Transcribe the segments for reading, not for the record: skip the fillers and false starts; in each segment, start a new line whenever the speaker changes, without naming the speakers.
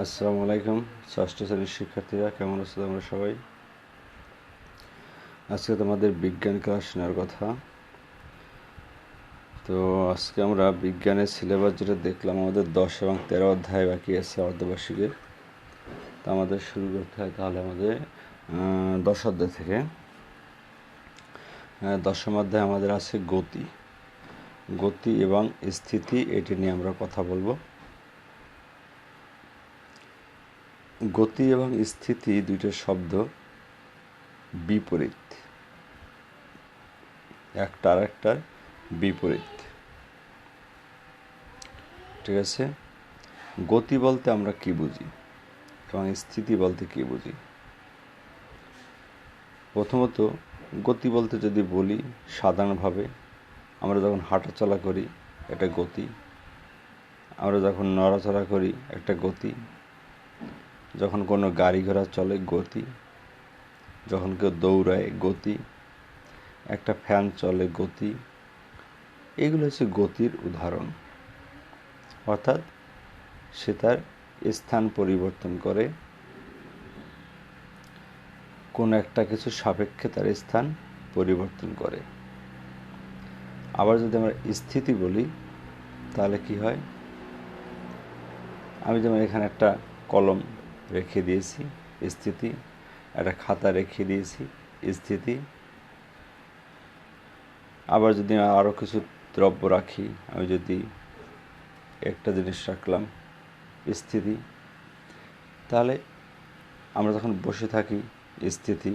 আসসালামু আলাইকুম। ষষ্ঠ শ্রেণীর শিক্ষার্থীরা কেমন আছো তোমরা সবাই? আজকে তোমাদের বিজ্ঞান ক্লাস নেওয়ার কথা। তো আজকে আমরা বিজ্ঞানের সিলেবাস যেটা দেখলাম, আমাদের 10 এবং 13 অধ্যায় বাকি আছে অর্ধবার্ষিকের। তো আমাদের শুরু করতে হয় তাহলে আমাদের 10 অধ্যায় থেকে। 10ম অধ্যায় আমাদের আছে গতি এবং স্থিতি, এটি নিয়ে আমরা কথা বলবো। গতি এবং স্থিতি দুইটা শব্দ বিপরীত, একটা আর একটার বিপরীত। ঠিক আছে, গতি বলতে আমরা কি বুঝি এবং স্থিতি বলতে কি বুঝি? প্রথমত গতি বলতে যদি বলি, সাধারণভাবে আমরা যখন হাঁটাচলা করি এটা গতি, আমরা যখন নড়াচড়া করি একটা গতি, যখন কোনো গাড়ি ঘোড়া চলে গতি, যখন কেউ দৌড়ায় গতি, একটা ফ্যান চলে গতি, এগুলো হচ্ছে গতির উদাহরণ। অর্থাৎ সে তার স্থান পরিবর্তন করে, কোনো একটা কিছু সাপেক্ষে তার স্থান পরিবর্তন করে। আবার যদি আমরা স্থিতি বলি তাহলে কি হয়? আমি যেমন এখানে একটা কলম রেখে দিয়েছি স্থিতি, একটা খাতা রেখে দিয়েছি স্থিতি। আবার যদি আরও কিছু দ্রব্য রাখি, আমি যদি একটা জিনিস রাখলাম স্থিতি, তাহলে আমরা যখন বসে থাকি স্থিতি,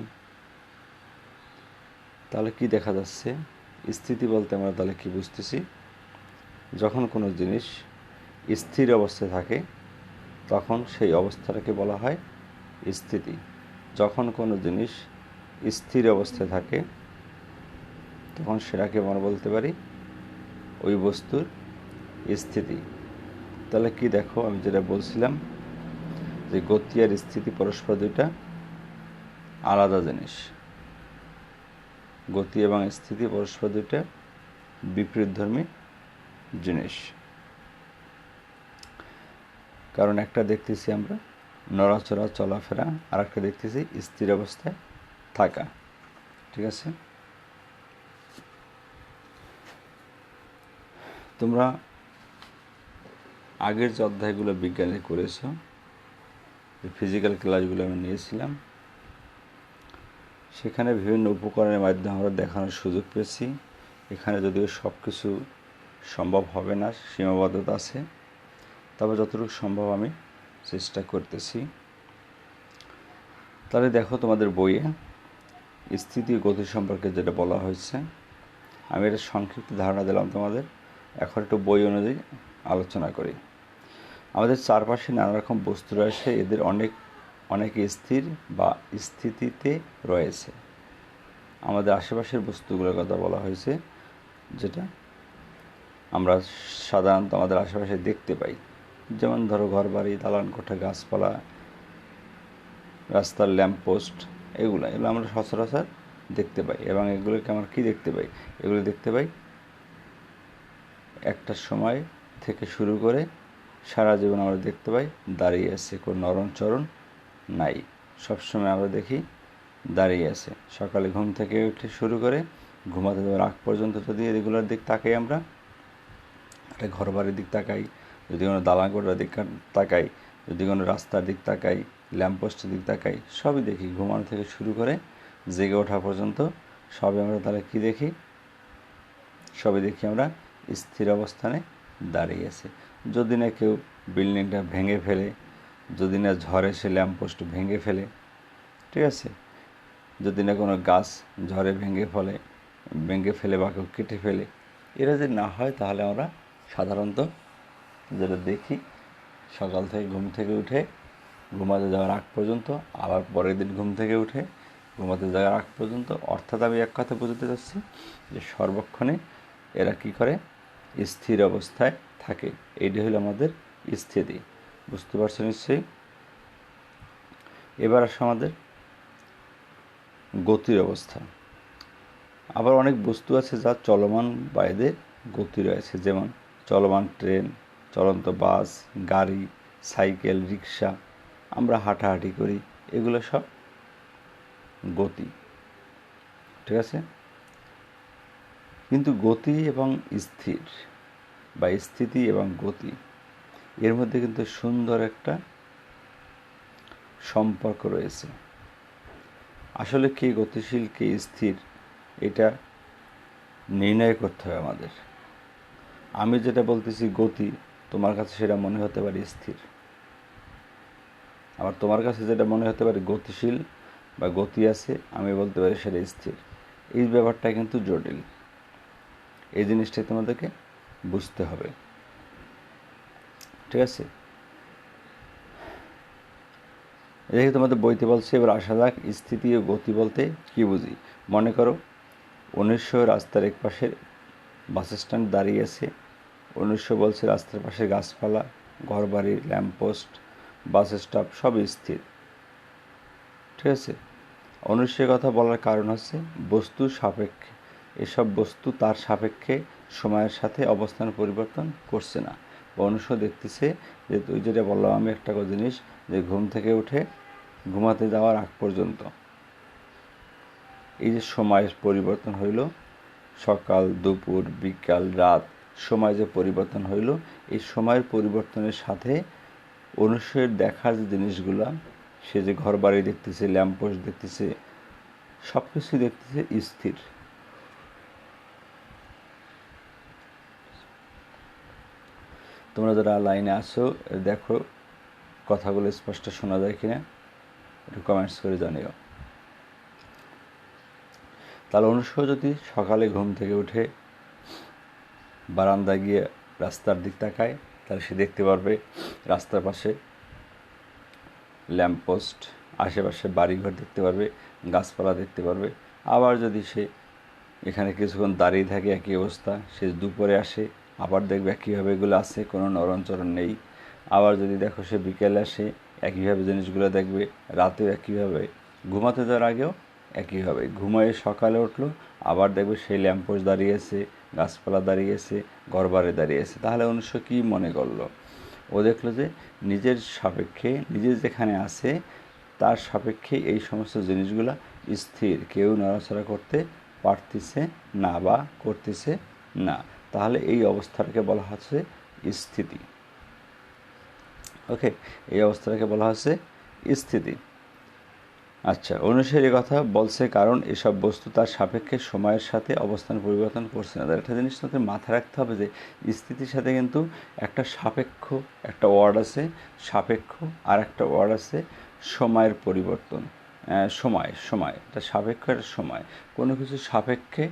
তাহলে কি দেখা যাচ্ছে? স্থিতি বলতে আমরা তাহলে কি বুঝতেছি? যখন কোনো জিনিস স্থির অবস্থায় থাকে তখন সেই অবস্থাটাকে বলা হয় স্থিতি। যখন কোনো জিনিস স্থির অবস্থায় থাকে তখন সেটাকে আমরা বলতে পারি ওই বস্তুর স্থিতি। তাহলে কি দেখো, আমি যেটা বলছিলাম যে গতি আর স্থিতি পরস্পর দুইটা আলাদা জিনিস। গতি এবং স্থিতি পরস্পর দুইটা বিপরীতধর্মী জিনিস। কারণ একটা দেখতেছি আমরা নড়াচড়া চলাফেরা, আর একটা দেখতেছি স্থির অবস্থায় থাকা। ঠিক আছে, তোমরা আগের যে অধ্যায়গুলো বিজ্ঞানে করেছো, ফিজিক্যাল ক্লাসগুলো আমি নিয়েছিলাম, সেখানে বিভিন্ন উপকরণের মাধ্যমে আমরা দেখানোর সুযোগ পেয়েছি। এখানে যদিও সব কিছু সম্ভব হবে না, সীমাবদ্ধতা আছে, তবে যতটুকু সম্ভব আমি চেষ্টা করতেছি। তাহলে দেখো, তোমাদের বইয়ে স্থিতি ও গতি সম্পর্কে যেটা বলা হয়েছে, আমি এটা সংক্ষিপ্ত ধারণা দিলাম তোমাদের। এখন একটু বই অনুযায়ী আলোচনা করি। আমাদের চারপাশে নানা রকম বস্তু রয়েছে, এদের অনেক স্থির বা স্থিতিতে রয়েছে। আমাদের আশেপাশের বস্তুগুলোর কথা বলা হয়েছে, যেটা আমরা সাধারণত আমাদের আশেপাশে দেখতে পাই। যেমন ধরো ঘরবাড়ি, দালান কোঠা, গাছপালা, রাস্তার ল্যাম্পপোস্ট, এগুলো আমরা সচরাচর দেখতে পাই। এবং এগুলোকে আমরা কী দেখতে পাই? এগুলো দেখতে পাই একটা সময় থেকে শুরু করে সারা জীবন আমরা দেখতে পাই দাঁড়িয়ে আছে, কোনো নড়নচড়ন নাই, সবসময় আমরা দেখি দাঁড়িয়ে আছে। সকালে ঘুম থেকে উঠে শুরু করে ঘুমাতে যাওয়ার আগ পর্যন্ত যদি এগুলোর দিক তাকাই, আমরা একটা ঘর বাড়ির দিক তাকাই, যদি কোনো দালান কোঠার দিক তাকাই, যদি কোনো রাস্তার দিক তাকাই, ল্যাম্পপোস্টের দিক তাকাই, সবই দেখি। ঘুমানো থেকে শুরু করে জেগে ওঠা পর্যন্ত সবই আমরা তাহলে কী দেখি? সবই দেখি আমরা স্থির অবস্থানে দাঁড়িয়ে আছে। যদি না কেউ বিল্ডিংটা ভেঙে ফেলে, যদি না ঝড়ে সে ল্যাম্পপোস্ট ভেঙে ফেলে, ঠিক আছে, যদি না কোনো গাছ ঝড়ে ভেঙে ফেলে বা কেউ কেটে ফেলে, এরা যদি না হয়, তাহলে আমরা সাধারণত যেটা দেখি, সকাল থেকে ঘুম থেকে উঠে ঘুমাতে যাওয়ার আগ পর্যন্ত, আবার পরের দিন ঘুম থেকে উঠে ঘুমাতে যাওয়ার আগ পর্যন্ত, অর্থাৎ আমি এক কথা বুঝতে চাচ্ছি যে সর্বক্ষণে এরা কী করে? স্থির অবস্থায় থাকে। এইটা হলো আমাদের স্থিতি। বুঝতে পারছো নিশ্চয়ই? এবার আসো আমাদের গতির অবস্থা। আবার অনেক বস্তু আছে যা চলমান বা এদের গতি রয়েছে, যেমন চলমান ট্রেন, চলন্ত বাস, গাড়ি, সাইকেল, রিক্সা, আমরা হাঁটাহাঁটি করি, এগুলো সব গতি। ঠিক আছে? কিন্তু গতি এবং স্থির বা স্থিতি এবং গতি এর মধ্যে কিন্তু সুন্দর একটা সম্পর্ক রয়েছে। আসলে কে গতিশীল কে স্থির এটা নির্ণয় করতে হবে আমাদের। আমি যেটা বলতেছি গতি, তোমার কাছে সেটা মনে হতে পারে স্থির, আবার তোমার কাছে যেটা মনে হতে পারে গতিশীল বা গতি আছে, আমি বলতে পারি সেটা স্থির। এই ব্যাপারটা কিন্তু জটিল, এই জিনিসটাই তোমাদেরকে বুঝতে হবে। ঠিক আছে? দেখি তোমাদের বইতে বলছে, এবার আসা যাক স্থিতি ও গতি বলতে কী বুঝি। মনে করো 1900 রাস্তার এক পাশে বাস স্ট্যান্ড দাঁড়িয়ে আছে। 1900 বলছে রাস্তার পাশে গাছপালা, ঘরবাড়ি, ল্যাম্পপোস্ট, বাস স্টপ সবই স্থির। ঠিক আছে? 1900 কথা বলার কারণ হচ্ছে বস্তু সাপেক্ষে, এসব বস্তু তার সাপেক্ষে সময়ের সাথে অবস্থান পরিবর্তন করছে না। বা 1900 দেখতেছে যে তুই যেটা বললাম আমি একটা জিনিস, যে ঘুম থেকে উঠে ঘুমাতে যাওয়ার আগ পর্যন্ত এই যে সময়ের পরিবর্তন হইল, সকাল, দুপুর, বিকাল, রাত, সময় যে পরিবর্তন হইল, এই সময়ের পরিবর্তনের সাথে 1900 দেখার যে জিনিসগুলো, সে যে ঘর বাড়ি দেখতেছে, ল্যাম্পপোস্ট দেখতেছে, সব কিছুই দেখতেছে স্থির। তোমরা যারা লাইনে আসো দেখো কথাগুলো স্পষ্ট শোনা যায় কিনা, একটু কমেন্টস করে জানিও। তাহলে 1900 যদি সকালে ঘুম থেকে উঠে বারান্দায় গিয়ে রাস্তার দিক তাকায়, তাহলে সে দেখতে পারবে রাস্তার পাশে ল্যাম্পপোস্ট, আশেপাশে বাড়িঘর দেখতে পারবে, গাছপালা দেখতে পারবে। আবার যদি সে এখানে কিছুক্ষণ দাঁড়িয়ে থাকে একই অবস্থা, সে দুপুরে আসে আবার দেখবে একইভাবে এগুলো আছে, কোনো নড়নচড়ন নেই। আবার যদি দেখো সে বিকেলে আসে একইভাবে জিনিসগুলো দেখবে, রাতেও একইভাবে, ঘুমাতে যাওয়ার আগেও একইভাবে। ঘুমায়ে সকালে উঠলো আবার দেখবে সেই ল্যাম্পপোস্ট দাঁড়িয়ে আছে, গাছপালা দাঁড়িয়ে আছে, ঘরবাড়ি দাঁড়িয়ে আছে। তাহলে 1900 কী মনে করলো? ও দেখলো যে নিজের সাপেক্ষে, নিজে যেখানে আছে তার সাপেক্ষে এই সমস্ত জিনিসগুলো স্থির, কেউ নড়াচড়া করতে পারতেছে না বা করতেছে না। তাহলে এই অবস্থাটাকে বলা হচ্ছে স্থিতি। ওকে, এই অবস্থাটাকে বলা হচ্ছে স্থিতি। আচ্ছা, 1900 এই কথা বলছে কারণ এসব বস্তু তার সাপেক্ষে সময়ের সাথে অবস্থান পরিবর্তন করছে না। একটা জিনিস তোমাদের মাথায় রাখতে হবে যে স্থিতির সাথে কিন্তু একটা সাপেক্ষ একটা ওয়ার্ড আছে, সাপেক্ষ, আর একটা ওয়ার্ড আছে সময়ের পরিবর্তন। সময় এটা সাপেক্ষ, একটা সময়, কোনো কিছু সাপেক্ষে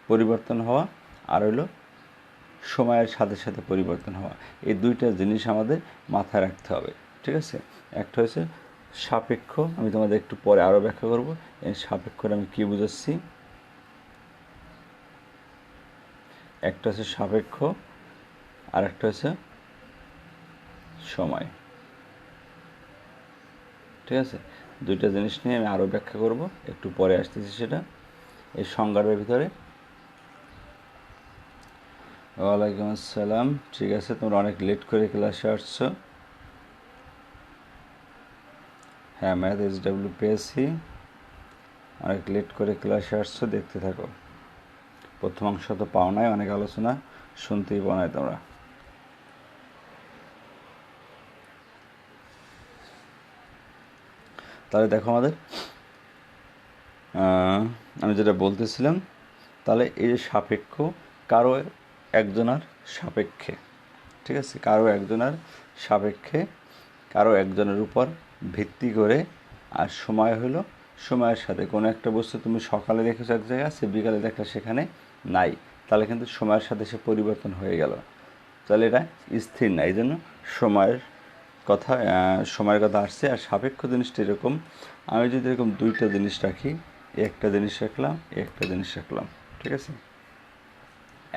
পরিবর্তন হওয়া আর হলো সময়ের সাথে সাথে পরিবর্তন হওয়া। এই দুইটা জিনিস আমাদের মাথায় রাখতে হবে। ঠিক আছে? একটা হচ্ছে সাপেক্ষ, আমি তোমাদের একটু পরে আরও ব্যাখ্যা করব এই সাপেক্ষটা আমি কী বুঝাচ্ছি। একটা হচ্ছে সাপেক্ষ আর একটা হচ্ছে সময়। ঠিক আছে? দুইটা জিনিস নিয়ে আমি আরও ব্যাখ্যা করব, একটু পরে আসতেছি সেটা এই সংজ্ঞার ভিতরে। ওয়ালাইকুম আসসালাম। ঠিক আছে, তোমরা অনেক লেট করে ক্লাসে আসছো। হ্যাঁ, ম্যাথ SW পেয়েছি, অনেক লেট করে ক্লাসে আসছো, দেখতে থাকো। প্রথম অংশ তো পাও নাই, অনেক আলোচনা শুনতেই পাও নাই তোমরা। তাহলে দেখো আমাদের আমি যেটা বলতেছিলাম, তাহলে এই যে সাপেক্ষ, কারো একজনের সাপেক্ষে, ঠিক আছে, কারো একজনের সাপেক্ষে, কারো একজনের উপর ভিত্তি করে, আর সময় হলো সময়ের সাথে। কোনো একটা বস্তু তুমি সকালে দেখেছো এক জায়গায় আছে, বিকালে দেখলে সেখানে নাই, তাহলে কিন্তু সময়ের সাথে সে পরিবর্তন হয়ে গেল, তাহলে এটা স্থির না। এই জন্য সময়ের কথা আসছে। আর সাপেক্ষ জিনিসটা এরকম, আমি যদি এরকম দুইটা জিনিস রাখি, একটা জিনিস রাখলাম, একটা জিনিস রাখলাম, ঠিক আছে?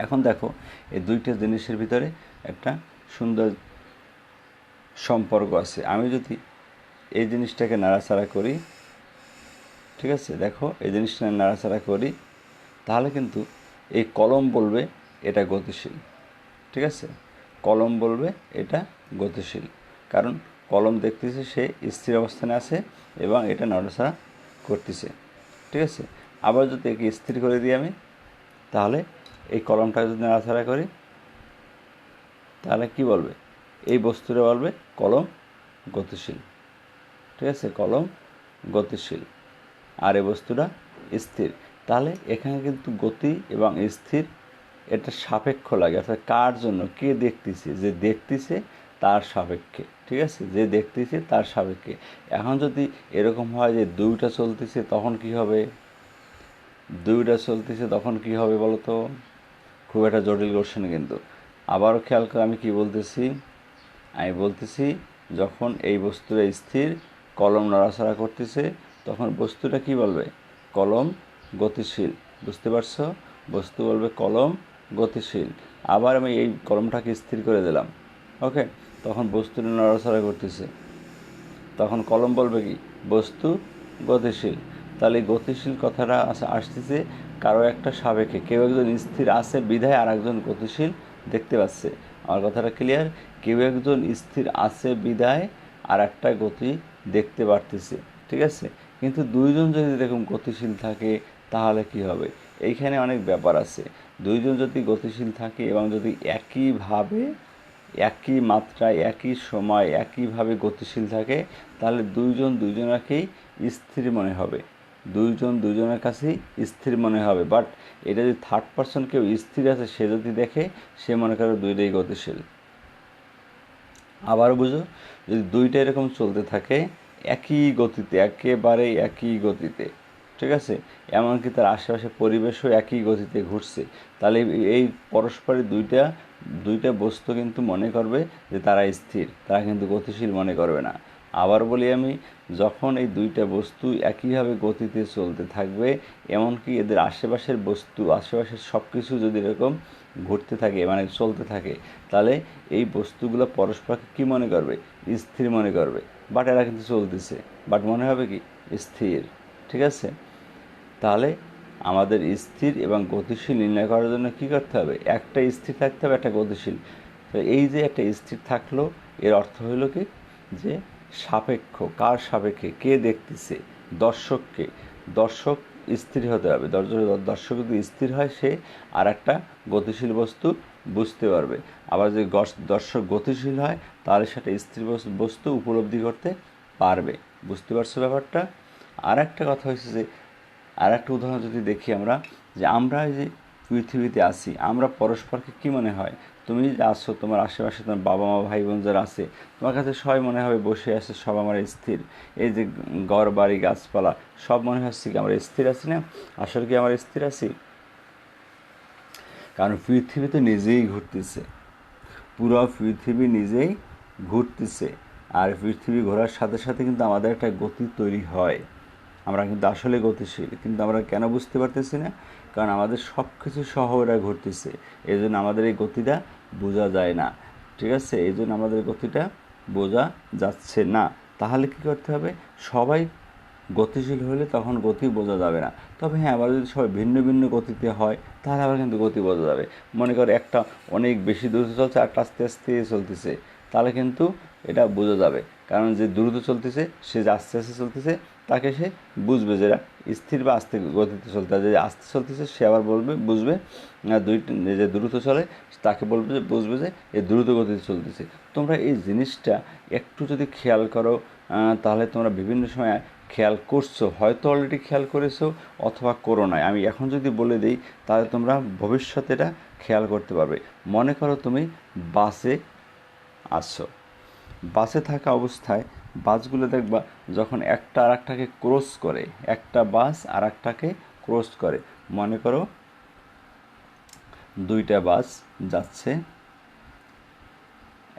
এখন দেখো এই দুইটা জিনিসের ভিতরে একটা সুন্দর সম্পর্ক আছে। আমি যদি এই জিনিসটাকে নাড়াচাড়া করি, ঠিক আছে, দেখো এই জিনিসটা নাড়াচাড়া করি, তাহলে কিন্তু এই কলম বলবে এটা গতিশীল, ঠিক আছে, কলম বলবে এটা গতিশীল। কারণ কলম দেখতেছে সে স্থির অবস্থানে আছে এবং এটা নড়াচড়া করতেছে, ঠিক আছে। আবার যদি একে স্থির করে দিই আমি, তাহলে এই কলমটা যদি নাড়াচাড়া করি তাহলে কি বলবে, এই বস্তুটা বলবে কলম গতিশীল, ঠিক আছে, কলম গতিশীল, আর এই বস্তুটা স্থির। তাহলে এখানে কিন্তু গতি এবং স্থির এটা সাপেক্ষ লাগে, অর্থাৎ কার জন্য, কে দেখতেছে, যে দেখতেছে তার সাপেক্ষে, ঠিক আছে, যে দেখতেছে তার সাপেক্ষে। এখন যদি এরকম হয় যে দুইটা চলতেছে তখন কি হবে, দুইটা চলতেছে তখন কি হবে বলো তো? খুব একটা জটিল কোশ্চেন কিন্তু। আবারও খেয়াল করে আমি কি বলতেছি, আমি বলতেছি যখন এই বস্তুটা স্থির, কলম নড়াচড়া করতেছে, তখন বস্তুটা কি বলবে, কলম গতিশীল, বুঝতে পারছো? বস্তু বলবে কলম গতিশীল। আবার আমি এই কলমটাকে স্থির করে দিলাম, ওকে, তখন বস্তুটা নড়াচড়া করতেছে, তখন কলম বলবে কি, বস্তু গতিশীল। তাহলে গতিশীল কথাটা আসতেছে কারো একটা সাপেক্ষে, কেউ একজন স্থির আছে বিধায় আর একজন গতিশীল দেখতে পাচ্ছে। আমার কথাটা ক্লিয়ার? কেউ একজন স্থির আছে বিধায় আর একটা গতি দেখতে পারতেছে, ঠিক আছে। কিন্তু দুইজন যদি এরকম গতিশীল থাকে তাহলে কি হবে? এইখানে অনেক ব্যাপার আছে। দুইজন যদি গতিশীল থাকে এবং যদি একইভাবে, একই মাত্রায়, একই সময়, একইভাবে গতিশীল থাকে, তাহলে দুইজন দুইজনাকেই স্থির মনে হবে, দুইজন দুইজনের কাছেই স্থির মনে হবে। বাট এটা যদি থার্ড পারসন কেউ স্থির আছে সে যদি দেখে, সে মনে করে দুইটাই গতিশীল। আবার বুঝো, যদি দুইটা এরকম চলতে থাকে একই গতিতে, একেবারে একই গতিতে, ঠিক আছে, এমনকি তার আশেপাশে পরিবেশও একই গতিতে ঘুরছে, তাহলে এই পরস্পরের দুইটা বস্তু কিন্তু মনে করবে যে তারা স্থির, তারা কিন্তু গতিশীল মনে করবে না। আবার বলি আমি, যখন এই দুইটা বস্তু একইভাবে গতিতে চলতে থাকবে, এমনকি এদের আশেপাশের বস্তু, আশেপাশের সব কিছু যদি এরকম ঘুরতে থাকে, মানে চলতে থাকে, তাহলে এই বস্তুগুলো পরস্পরকে কী মনে করবে, স্থির মনে করবে। বাট এরা কিন্তু চলতেছে, বাট মনে হবে কি, স্থির, ঠিক আছে। তাহলে আমাদের স্থির এবং গতিশীল নির্ণয় করার জন্য কী করতে হবে, একটা স্থির থাকতে হবে, একটা গতিশীল। তো এই যে একটা স্থির থাকলো, এর অর্থ হইল কি, যে সাপেক্ষ, কার সাপেক্ষে, কে দেখতেছে, দর্শককে, দর্শক স্থির হতে হবে, দর্শক যদি স্থির হয় সে আর একটা গতিশীল বস্তু বুঝতে পারবে। আবার যদি দর্শক গতিশীল হয় তাহলে সেটা স্থির বস্তু উপলব্ধি করতে পারবে, বুঝতে পারছো ব্যাপারটা? আর একটা কথা হয়েছে যে, আর একটা উদাহরণ যদি দেখি আমরা, যে আমরা এই যে পৃথিবীতে আছি, আমরা পরস্পরকে কী মনে হয়, তুমি যে আছো, তোমার আশেপাশে তোমার বাবা মা ভাই বোন যারা আছে, তোমার কাছে সবাই মনে হবে বসে আছে, সব আমার স্থির। এই যে ঘর বাড়ি গাছপালা সব মনে হচ্ছে কি আমরা স্থির আছি না? আসলে কি আমরা স্থির আছি? কারণ পৃথিবী তো নিজেই ঘুরতেছে, পুরো পৃথিবী নিজেই ঘুরতেছে, আর পৃথিবী ঘোরার সাথে সাথে কিন্তু আমাদের একটা গতি তৈরি হয়, আমরা কিন্তু আসলে গতিশীল, কিন্তু আমরা কেন বুঝতে পারতেছি না? কারণ আমাদের সব কিছু সহ ওরা ঘুরতেছে, এই জন্য আমাদের এই গতিটা বোঝা যায় না, ঠিক আছে, এই জন্য আমাদের গতিটা বোঝা যাচ্ছে না। তাহলে কি করতে হবে, সবাই গতিশীল হলে তখন গতি বোঝা যাবে না। তবে হ্যাঁ, আবার যদি সবাই ভিন্ন ভিন্ন গতিতে হয় তাহলে আবার কিন্তু গতি বোঝা যাবে। মনে করো একটা অনেক বেশি দ্রুত চলছে আর আস্তে আস্তে চলতেছে, তাহলে কিন্তু এটা বোঝা যাবে, কারণ যে দ্রুত চলতেছে সে যে আস্তে আস্তে চলতেছে তাকে সে বুঝবে যে স্থির বা আস্তে গতিতে চলতে হয়। যে আস্তে চলতেছে সে আবার বুঝবে যে দ্রুত চলে, তাকে বুঝবে যে এই দ্রুত গতিতে চলতেছে। তোমরা এই জিনিসটা একটু যদি খেয়াল করো, তাহলে তোমরা বিভিন্ন সময় খেয়াল করছো, হয়তো অলরেডি খেয়াল করেছো অথবা করো নাই, আমি এখন যদি বলে দিই তাহলে তোমরা ভবিষ্যতে এটা খেয়াল করতে পারবে। মনে করো তুমি বাসে আসছো, বাসে থাকা অবস্থায় বাসগুলো দেখবা যখন একটা আর একটাকে ক্রস করে, একটা বাস আর একটাকে ক্রস করে, মনে করো দুইটা বাস যাচ্ছে,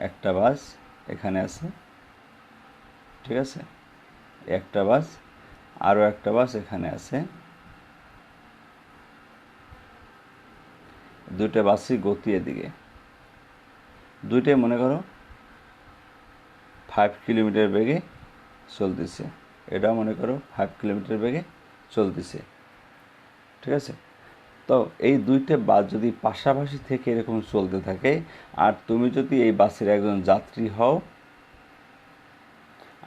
একটা বাস এখানে আছে, ঠিক আছে, একটা বাস, আরও একটা বাস এখানে আছে, দুইটা বাসই গতি এদিকে, দুইটাই মনে করো 5 কিলোমিটার বেগে চলতেছে, এটা মনে করো 5 কিলোমিটার বেগে চলতেছে, ঠিক আছে। তো এই দুইটা বাস যদি পাশাপাশি থেকে এরকম চলতে থাকে, আর তুমি যদি এই বাসের একজন যাত্রী হও,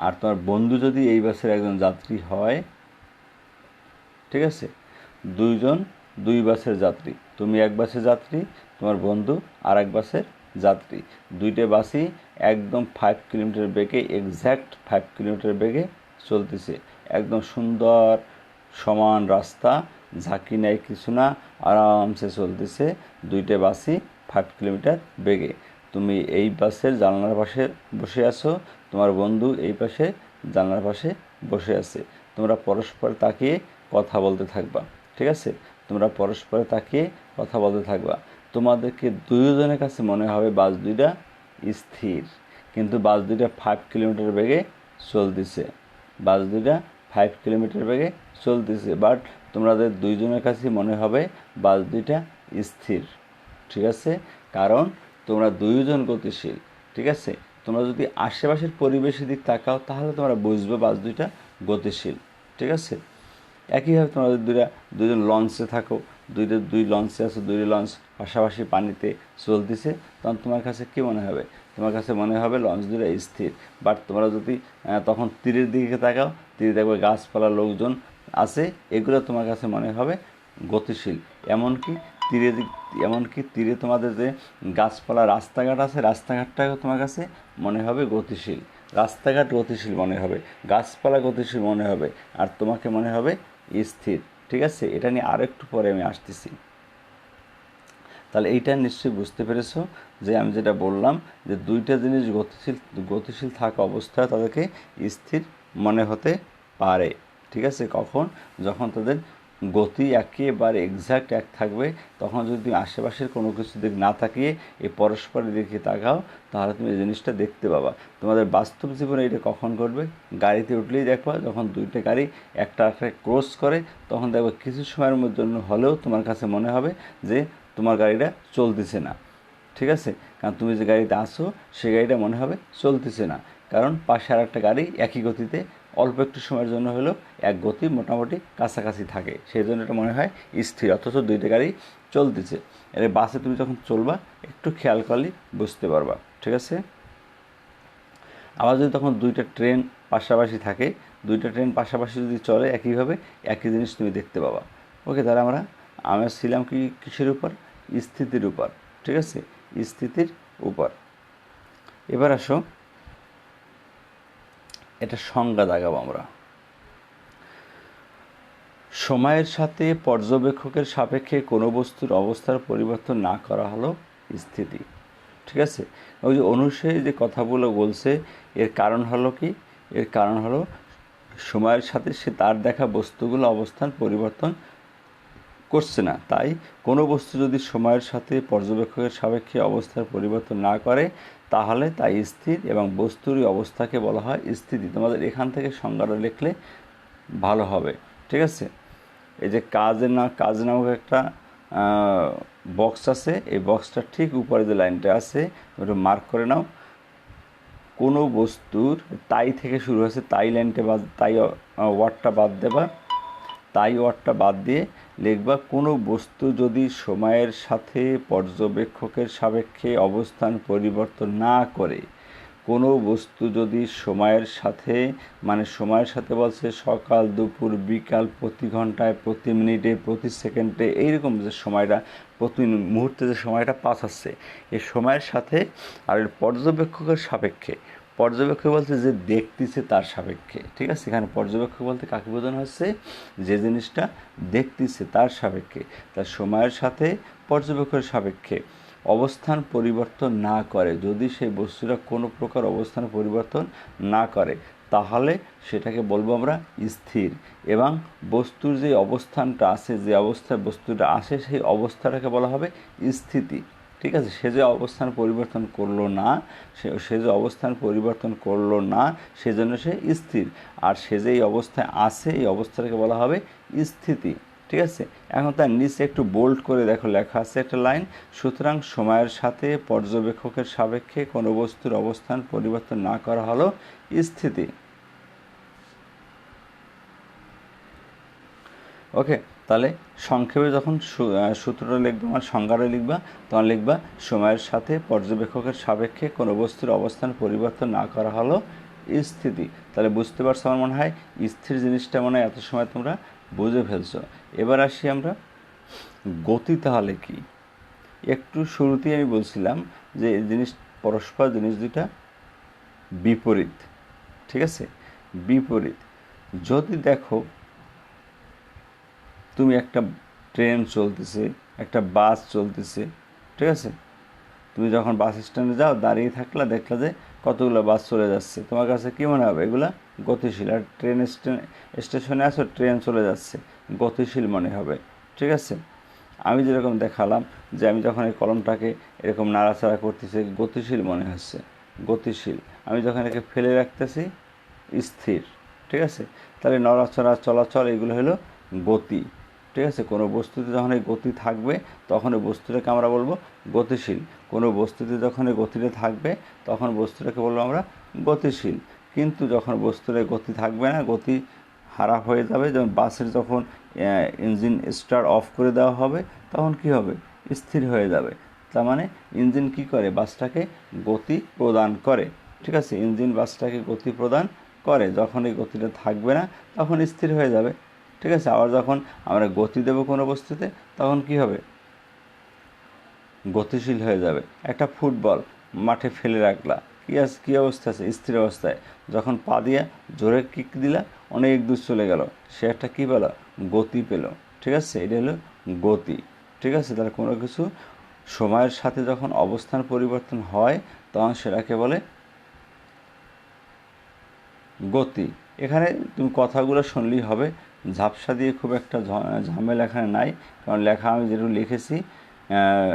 আর তোমার বন্ধু যদি এই বাসের একজন যাত্রী হয়, ঠিক আছে, দুই বাসের যাত্রী, তুমি এক বাসের যাত্রী, তোমার বন্ধু আর এক বাসের যাত্রী, দুইটা বাসই একদম 5 কিলোমিটার বেগে, এক্স্যাক্ট 5 কিলোমিটার বেগে চলতেছে। একদম সুন্দর সমান রাস্তা, ঝাঁকি নাই কিছু না, আরামসে চলতেছে দুইটা বাসই 5 কিলোমিটার বেগে। তুমি এই বাসের জানলার পাশে বসে আছো, তোমার বন্ধু এই পাশে জানলার পাশে বসে আছে। তোমরা পরস্পর তাকিয়ে কথা বলতে থাকবা, ঠিক আছে? তোমরা পরস্পর তাকিয়ে কথা বলতে থাকবা। তোমাদেরকে দুজনের কাছে মনে হবে বাস দুইটা স্থির, কিন্তু বাস দুইটা 5 কিলোমিটার বেগে চলতেছে। বাস দুইটা 5 কিলোমিটার বেগে চলতেছে, বাট তোমাদের দুইজনের কাছে মনে হবে বাস দুইটা স্থির, ঠিক আছে? কারণ তোমরা দুইজন গতিশীল, ঠিক আছে? তোমরা যদি আশেপাশের পরিবেশের দিক তাকাও তাহলে তোমরা বুঝবে বাস দুইটা গতিশীল, ঠিক আছে? একইভাবে তোমাদের দুজন লঞ্চে থাকো, দুই লঞ্চে আছো, দুইটা লঞ্চ পাশাপাশি পানিতে চলতেছে, তখন তোমার কাছে কী মনে হবে? তোমার কাছে মনে হবে লঞ্চ দুটো স্থির। বাট তোমরা যদি তখন তীরের দিকে তাকাও, তীরে দেখবে গাছপালা, লোকজন আছে, এগুলো তোমার কাছে মনে হবে গতিশীল। এমনকি তীরে তোমাদের যে গাছপালা, রাস্তাঘাট আছে, রাস্তাঘাটটাও তোমার কাছে মনে হবে গতিশীল। রাস্তাঘাট গতিশীল মনে হবে, গাছপালা গতিশীল মনে হবে, আর তোমাকে মনে হবে স্থির, ঠিক আছে? এটা নিয়ে আরেকটু পরে আমি আসতেছি। তাহলে এইটা নিশ্চয়ই বুঝতে পেরেছো যে আমি যেটা বললাম যে দুইটা জিনিস গতিশীল থাকা অবস্থায় তাদেরকে স্থির মনে হতে পারে, ঠিক আছে? কখন? যখন তাদের গতি একেবারে এক্স্যাক্ট এক থাকবে। তখন যদি তুমি আশেপাশের কোনো কিছু দিক না তাকিয়ে এই পরস্পরের দিকে তাকাও, তাহলে তুমি এই জিনিসটা দেখতে পাবা। তোমাদের বাস্তব জীবনে এটা কখন ঘটবে? গাড়িতে উঠলেই দেখবা যখন দুইটা গাড়ি একটা ক্রস করে, তখন দেখবা কিছু সময়ের জন্য হলেও তোমার কাছে মনে হবে যে তোমার গাড়িটা চলতেছে না, ঠিক আছে? কারণ তুমি যে গাড়িতে আসো সেই গাড়িটা মনে হবে চলতেছে না, কারণ পাশে আর একটা গাড়ি একই গতিতে অল্প একটু সময়ের জন্য হলেও এক গতি মোটামুটি কাছাকাছি থাকে, সেই জন্য এটা মনে হয় স্থির, অথচ দুইটা গাড়ি চলতেছে। এর বাসে তুমি যখন চলবা একটু খেয়াল করলেই বুঝতে পারবা, ঠিক আছে? আবার যদি তখন দুইটা ট্রেন পাশাপাশি থাকে, দুইটা ট্রেন পাশাপাশি যদি চলে একইভাবে, একই জিনিস তুমি দেখতে পাবা। ওকে, তাহলে আমরা ছিলাম কি কিসের উপর? স্থিতির উপর, ঠিক আছে? স্থিতির উপর। এবার আসো এটা সংজ্ঞা দাগাবো আমরা। সময়ের সাথে পর্যবেক্ষকের সাপেক্ষে কোনো বস্তুর অবস্থার পরিবর্তন না করা হলো স্থিতি, ঠিক আছে? ওই যে অনুসারী যে কথাগুলো বলছে, এর কারণ হলো কি? এর কারণ হলো সময়ের সাথে সে তার দেখা বস্তুগুলো অবস্থান পরিবর্তন করছে না। তাই কোনো বস্তু যদি সময়ের সাথে পর্যবেক্ষকের সাপেক্ষে অবস্থার পরিবর্তন না করে তাহলে তা স্থির, এবং বস্তুরই অবস্থাকে বলা হয় স্থিতি। তোমাদের এখান থেকে সংজ্ঞাটা লিখলে ভালো হবে, ঠিক আছে? এই যে কাজ নামক একটা বক্স আছে, এই বক্সটা ঠিক উপরে যে লাইনটা আছে ওটা মার্ক করে নাও। কোনো বস্তুর তাই থেকে শুরু হয়েছে, তাই লাইনটা তাই ওয়ার্ডটা বাদ দেবা, তাই ওয়ার্ডটা বাদ দিয়ে লিখবা কোনো বস্তু যদি সময়ের সাথে পর্যবেক্ষকের সাপেক্ষে অবস্থান পরিবর্তন না করে, কোনো বস্তু যদি সময়ের সাথে, মানে সময়ের সাথে বলছে সকাল, দুপুর, বিকাল, প্রতি ঘন্টায়, প্রতি মিনিটে, প্রতি সেকেন্ডে, এইরকম যে সময়টা, প্রতি মুহূর্তে যে সময়টা পাস হচ্ছে, এই সময়ের সাথে আর পর্যবেক্ষকের সাপেক্ষে, পর্যবেক্ষক বলতে যে দেখতেছে তার সাপেক্ষে, ঠিক আছে? এখানে পর্যবেক্ষক বলতে কাকে বোঝানো হচ্ছে? যে জিনিসটা দেখতেছে তার সাপেক্ষে। তার সময়ের সাথে পর্যবেক্ষকের সাপেক্ষে অবস্থান পরিবর্তন না করে, যদি সেই বস্তুটা কোনো প্রকার অবস্থান পরিবর্তন না করে তাহলে সেটাকে বলবো আমরা স্থির। এবং বস্তুর যে অবস্থানটা আছে, যে অবস্থায় বস্তুটা আসে, সেই অবস্থাটাকে বলা হবে স্থিতি, ঠিক আছে? সে যে অবস্থান পরিবর্তন করলো না, সে যে অবস্থান পরিবর্তন করলো না সেজন্য সে স্থির, আর সে যে এই অবস্থায় আছে এই অবস্থাটাকে বলা হবে স্থিতি, ঠিক আছে? এখন তার নিচে একটু বোল্ড করে দেখো লেখা আছে একটা লাইন, সুতরাং সময়ের সাথে পর্যবেক্ষকের সাপেক্ষে কোনো বস্তুর অবস্থান পরিবর্তন না করা হলো স্থিতি। ওকে, তাহলে সংক্ষেপে যখন সূত্রটা লিখবা, আমার সংজ্ঞাটা লিখবা, তখন লিখবা সময়ের সাথে পর্যবেক্ষকের সাপেক্ষে কোনো বস্তুর অবস্থান পরিবর্তন না করা হলো স্থিতি। তাহলে বুঝতে পারছো আমার মনে হয় স্থির জিনিসটা মনে হয় এত সময় তোমরা বুঝে ফেলছো। এবার আসি আমরা গতি তাহলে কি। একটু শুরুতেই আমি বলছিলাম যে এই জিনিস পরস্পর জিনিস দুটা বিপরীত, ঠিক আছে, বিপরীত। যদি দেখো তুমি একটা ট্রেন চলতেছে, একটা বাস চলতেছে, ঠিক আছে, তুমি যখন বাস স্ট্যান্ডে যাও দাঁড়িয়ে থাকলা, দেখলা যে কতগুলো বাস চলে যাচ্ছে, তোমার কাছে কী মনে হবে? এগুলা গতিশীল। আর ট্রেন স্টেশনে আসো, ট্রেন চলে যাচ্ছে, গতিশীল মনে হবে, ঠিক আছে। আমি যেরকম দেখালাম যে আমি যখন এই কলমটাকে এরকম নাড়াচাড়া করতেছি, গতিশীল মনে হচ্ছে, গতিশীল। আমি যখন একে ফেলে রাখতেছি, স্থির, ঠিক আছে। তাহলে নড়াচড়া, চলাচল, এগুলো হলো গতি, ঠিক আছে। কোনো বস্তুতে যখন এই গতি থাকবে তখন ওই বস্তুটাকে আমরা বলবো গতিশীল। কোনো বস্তুতে যখন এই গতিটা থাকবে তখন বস্তুটাকে বলবো আমরা গতিশীল। কিন্তু যখন বস্তুর গতি থাকবে না, গতি হারা হয়ে যাবে, যেমন বাসের যখন ইঞ্জিন স্টার্ট অফ করে দেওয়া হবে তখন কি হবে? স্থির হয়ে যাবে। তার মানে ইঞ্জিন কি করে? বাসটাকে গতি প্রদান করে, ঠিক আছে। ইঞ্জিন বাসটাকে গতি প্রদান করে। যখন এই গতিটা থাকবে না তখন স্থির হয়ে যাবে, ঠিক আছে। আবার যখন আমরা গতি দেব কোনো বস্তুতে তখন কি হবে? গতিশীল হয়ে যাবে। একটা ফুটবল মাঠে ফেলে রাখলা, কী অবস্থা আছে? স্থির অবস্থায়। যখন পা দিয়ে জোরে কিক দিলা, অনেক দূর চলে গেল, সে একটা কী পেল? গতি পেল, ঠিক আছে। এটা হলো গতি, ঠিক আছে। তাহলে কোনো কিছু সময়ের সাথে যখন অবস্থান পরিবর্তন হয় তখন সেটাকে বলে গতি। এখানে তুমি কথাগুলো শুনলেই হবে, ঝাপসা দিয়ে খুব একটা ঝামেলা এখানে নাই, কারণ লেখা আমি যেটুকু লিখেছি,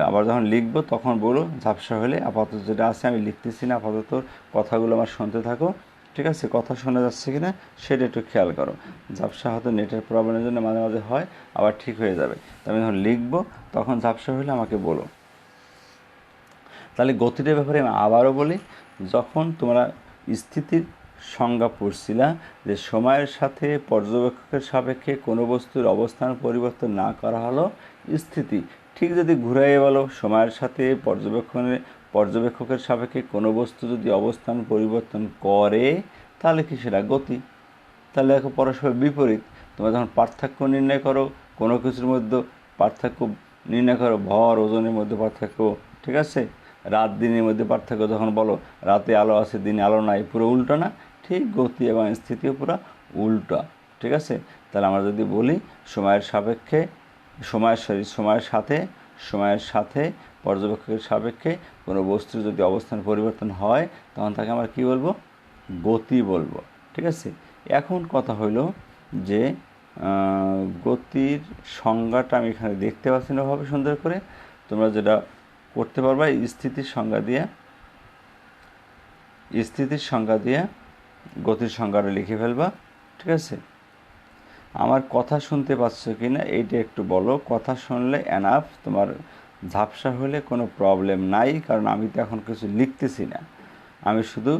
আবার যখন লিখবো তখন বলো ঝাপসা হলে। আপাতত যেটা আছে আমি লিখতেছি না, আপাতত কথাগুলো আমার শুনতে থাকো, ঠিক আছে। কথা শোনা যাচ্ছে কি না সেটা একটু খেয়াল করো। ঝাপসা হয়তো নেটের প্রবলেমের জন্য মাঝে মাঝে হয়, আবার ঠিক হয়ে যাবে। তো আমি যখন লিখবো তখন ঝাপসা হলে আমাকে বলো। তাহলে গতিটার ব্যাপারে আমি আবারও বলি, যখন তোমরা স্থিতির সংজ্ঞা পড়ছিলা যে সময়ের সাথে পর্যবেক্ষকের সাপেক্ষে কোনো বস্তুর অবস্থান পরিবর্তন না করা হলো স্থিতি। ঠিক যদি ঘুরাইয়ে বলো, সময়ের সাথে পর্যবেক্ষকের সাপেক্ষে কোনো বস্তু যদি অবস্থান পরিবর্তন করে তাহলে কি সেটা গতি। তাহলে দেখো পরস্পর বিপরীত। তোমরা যখন পার্থক্য নির্ণয় করো, কোনো কিছুর মধ্যে পার্থক্য নির্ণয় করো, ভর ওজনের মধ্যে পার্থক্য, ঠিক আছে, রাত দিনের মধ্যে পার্থক্য যখন বলো, রাতে আলো আছে দিনে আলো নাই, পুরো উল্টো না? ঠিক গতি এবং স্থিতিও পুরো উল্টো, ঠিক আছে। তাহলে আমরা যদি বলি সময়ের সাপেক্ষে, সময়ের সাথে পর্যবেক্ষকের সাপেক্ষে কোনো বস্তুর যদি অবস্থান পরিবর্তন হয় তখন তাকে আমরা কী বলবো? গতি বলবো, ঠিক আছে। এখন কথা হলো যে গতির সংজ্ঞাটা আমি এখানে দেখতে পাচ্ছি না ভাবে সুন্দর করে। তোমরা যেটা করতে পারবা, স্থিতির সংজ্ঞা দিয়ে গতির সংজ্ঞাটা লিখে ফেলবা, ঠিক আছে। আমার কথা শুনতে পাচ্ছ কি না এইটা একটু বলো। কথা শুনলে এনাফ, তোমার ঝাপসা হলে কোনো প্রবলেম নাই, কারণ আমি তো এখন কিছু লিখতেছি না, আমি শুধু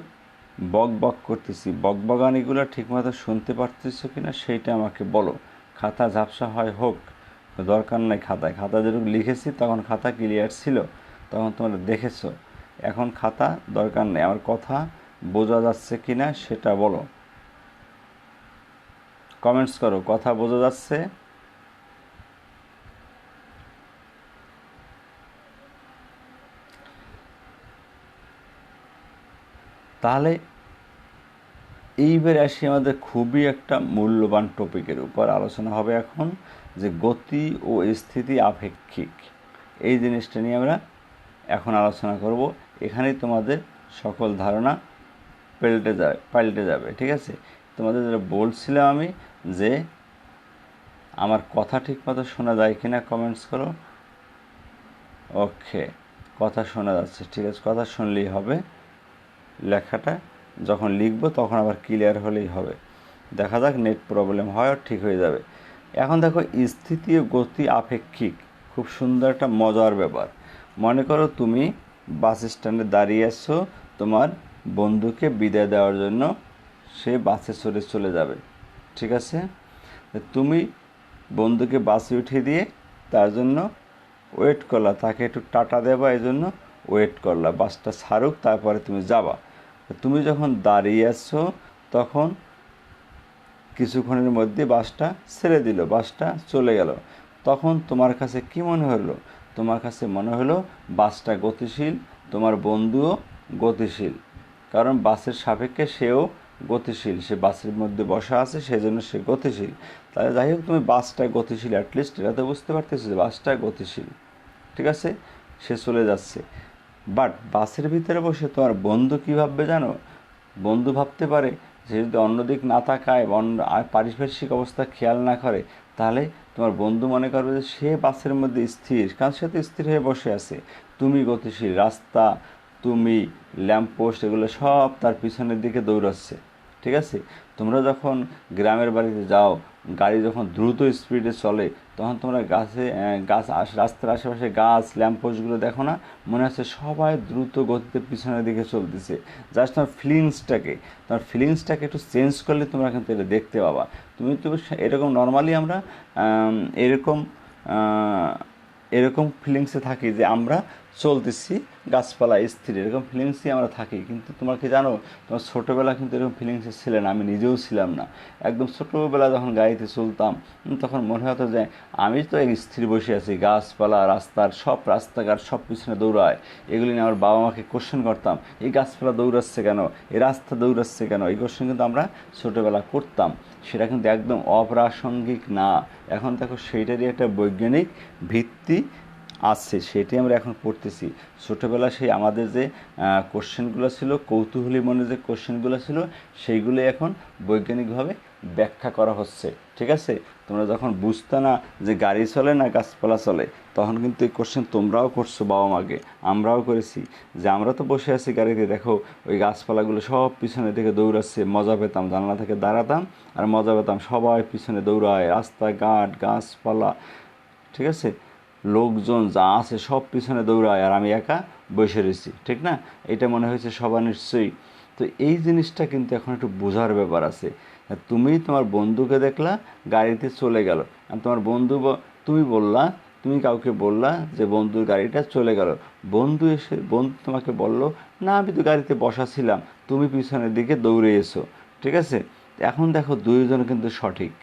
বক করতেছি। বকবগানিগুলো ঠিকমতো শুনতে পারতেছো কি না সেইটা আমাকে বলো। খাতা ঝাপসা হয় হোক, দরকার নাই খাতা যেটুকু লিখেছি তখন খাতা ক্লিয়ার ছিল, তখন তোমরা দেখেছো। এখন খাতা দরকার নেই। আমার কথা বোঝা যাচ্ছে কি না সেটা বলো, কমেন্টস করো। কথা বোঝা যাচ্ছে? তাহলে এইবার আসি আমাদের খুবই একটা মূল্যবান টপিকের উপর আলোচনা হবে এখন, যে গতি ও স্থিতি আপেক্ষিক। এই জিনিসটা নিয়ে আমরা এখন আলোচনা করব। এখানেই তোমাদের সকল ধারণা পাল্টে যাবে, ঠিক আছে। তোমাদের যেটা বলছিলাম আমি, যে আমার কথা ঠিকমতো শোনা যায় কিনা কমেন্টস করো। ওকে, কথা শোনা যাচ্ছে, ঠিক আছে। কথা শুনলেই হবে, লেখাটা যখন লিখবো তখন আবার ক্লিয়ার হলেই হবে। দেখা যাক, নেট প্রবলেম হয় আর ঠিক হয়ে যাবে। এখন দেখো, স্থিতি ও গতি আপেক্ষিক খুব সুন্দর একটা মজার ব্যাপার। মনে করো তুমি বাস স্ট্যান্ডে দাঁড়িয়ে আছো, তোমার বন্ধুকে বিদায় দেওয়ার জন্য সে বাসে চলে যাবে, ঠিক আছে। তুমি বন্ধুকে বাসে উঠিয়ে দিয়ে তার জন্য ওয়েট করলা, তাকে একটু টাটা দেবা, এই জন্য ওয়েট করলা বাসটা ছাড়ুক, তারপরে তুমি যাবা। তুমি যখন দাঁড়িয়ে আছো তখন কিছুক্ষণের মধ্যে বাসটা ছেড়ে দিল, বাসটা চলে গেল। তখন তোমার কাছে কি মনে হলো? তোমার কাছে মনে হলো বাসটা গতিশীল, তোমার বন্ধুও গতিশীল, কারণ বাসের সাপেক্ষে সেও গতিশীল, সে বাসের মধ্যে বসা আছে সেজন্য সে গতিশীল। তাহলে যাই হোক, তুমি বাসটা গতিশীল, অ্যাটলিস্ট এটা তো বুঝতে পারতেছো যে বাসটা গতিশীল, ঠিক আছে, সে চলে যাচ্ছে। বাট বাসের ভিতরে বসে তোমার বন্ধু কী ভাববে জানো? বন্ধু ভাবতে পারে, সে যদি অন্যদিক না তাকায়, পারিপার্শ্বিক অবস্থা খেয়াল না করে, তাহলে তোমার বন্ধু মনে করবে যে সে বাসের মধ্যে স্থির, কারণ সে তো স্থির হয়ে বসে আছে। তুমি গতিশীল, রাস্তা, তুমি, ল্যাম্পপোস্ট, এগুলো সব তার পিছনের দিকে দৌড়াচ্ছে, ঠিক আছে। তোমরা যখন গ্রামের বাড়িতে যাও, গাড়ি যখন দ্রুত স্পিডে চলে, তখন তোমরা রাস্তার আশেপাশে গাছ, ল্যাম্পপোস্টগুলো দেখো না? মনে হচ্ছে সবাই দ্রুত গতিতে পিছনের দিকে চলতেছে। জাস্ট তোমার ফিলিংসটাকে একটু চেঞ্জ করলে তোমরা কিন্তু এটা দেখতে পাবা। তুমি তো এরকম নর্মালি আমরা এরকম এরকম ফিলিংসে থাকি যে আমরা চলতেছি, গাছপালা স্থির, এরকম ফিলিংসই আমরা থাকি। কিন্তু তোমার কি জানো, তোমার ছোটোবেলা কিন্তু এরকম ফিলিংসে ছিলে না, আমি নিজেও ছিলাম না। একদম ছোটোবেলা যখন গাড়িতে চলতাম, তখন মনে হতো যে আমি তো এক স্থির বসে আছি, গাছপালা, রাস্তাঘাট সব পিছনে দৌড়ায়। এগুলি নিয়ে আমার বাবা মাকে কোশ্চেন করতাম, এই গাছপালা দৌড়াচ্ছে কেন, এই রাস্তা দৌড়াচ্ছে কেন, এই কোশ্চেন কিন্তু আমরা ছোটোবেলা করতাম। সেটা কিন্তু একদম অপ্রাসঙ্গিক না। এখন দেখো সেইটারই একটা বৈজ্ঞানিক ভিত্তি আছে, সেটি আমরা এখন পড়তেছি। ছোটোবেলা সেই আমাদের যে কোশ্চেনগুলো ছিল, কৌতূহলী মনে যে কোশ্চেনগুলো ছিল, সেইগুলোই এখন বৈজ্ঞানিকভাবে ব্যাখ্যা করা হচ্ছে, ঠিক আছে। তোমরা যখন বুঝতে না যে গাড়ি চলে না গাছপালা চলে, তখন কিন্তু এই কোশ্চেন তোমরাও করছো বাবা মাকে, আমরাও করেছি, যে আমরা তো বসে আছি গাড়িতে, দেখো ওই গাছপালাগুলো সব পিছনে থেকে দৌড়াচ্ছে, মজা পেতাম, জানলা থেকে দাঁড়াতাম আর মজা পেতাম, সবাই পিছনে দৌড়ায়, রাস্তাঘাট, গাছপালা, ঠিক আছে, লোকজন যা আছে সব পিছনে দৌড়ায়, আর আমি একা বসে রয়েছি, ঠিক না? এটা মনে হয়েছে সবার নিশ্চয়ই। তো এই জিনিসটা কিন্তু এখন একটু বোঝার ব্যাপার আছে। তুমি তোমার বন্ধুকে দেখলা গাড়িতে চলে গেল, আর তোমার তুমি কাউকে বললা যে বন্ধুর গাড়িটা চলে গেল, বন্ধু তোমাকে বলল, না আমি তো গাড়িতে বসা ছিলাম, তুমি পিছনের দিকে দৌড়ে এসো, ঠিক আছে। এখন দেখো দুইজন কিন্তু সঠিক,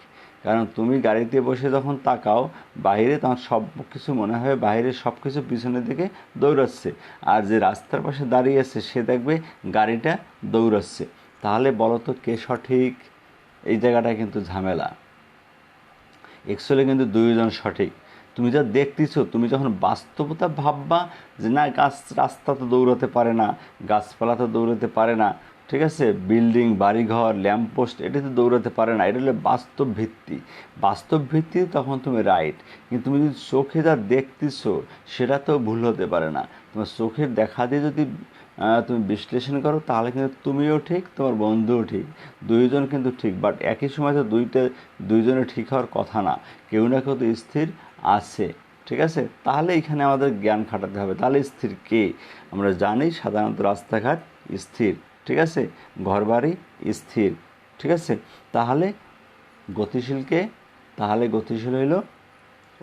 কারণ তুমি গাড়িতে বসে যখন তাকাও বাইরে, তখন সব কিছু মনে হয় বাইরে সব কিছু পিছনের দিকে দৌড়াচ্ছে, আর যে রাস্তার পাশে দাঁড়িয়ে আছে সে দেখবে গাড়িটা দৌড়াচ্ছে। তাহলে বলো তো কে সঠিক? এই জায়গাটা কিন্তু ঝামেলা। অ্যাকচুয়ালি কিন্তু দুইজন সঠিক। তুমি যা দেখতেছো, তুমি যখন বাস্তবতা ভাববা যে না, রাস্তা তো দৌড়াতে পারে না, গাছপালা তো দৌড়াতে পারে না, ঠিক আছে, বিল্ডিং, বাড়িঘর, ল্যাম্পপোস্ট, এটা তো দৌড়াতে পারে না, এটা হলো বাস্তব ভিত্তি, তখন তুমি রাইট। কিন্তু তুমি যদি চোখে যা দেখতেছো সেটা তো ভুল হতে পারে না। তোমার চোখের দেখা দিয়ে যদি তুমি বিশ্লেষণ করো, তাহলে কিন্তু তুমিও ঠিক, তোমার বন্ধুও ঠিক, দুইজন কিন্তু ঠিক। বাট একই সময় তো দুইজনে ঠিক হওয়ার কথা না, কেউ না কেউ তো স্থির আছে, ঠিক আছে। তাহলে এখানে আমাদের জ্ঞান খাটাতে হবে, তাহলে স্থির কে? আমরা জানি সাধারণত রাস্তাঘাট স্থির, ঠিক আছে, ঘরবাড়ি স্থির, ঠিক আছে। তাহলে গতিশীল কে? তাহলে গতিশীল হইল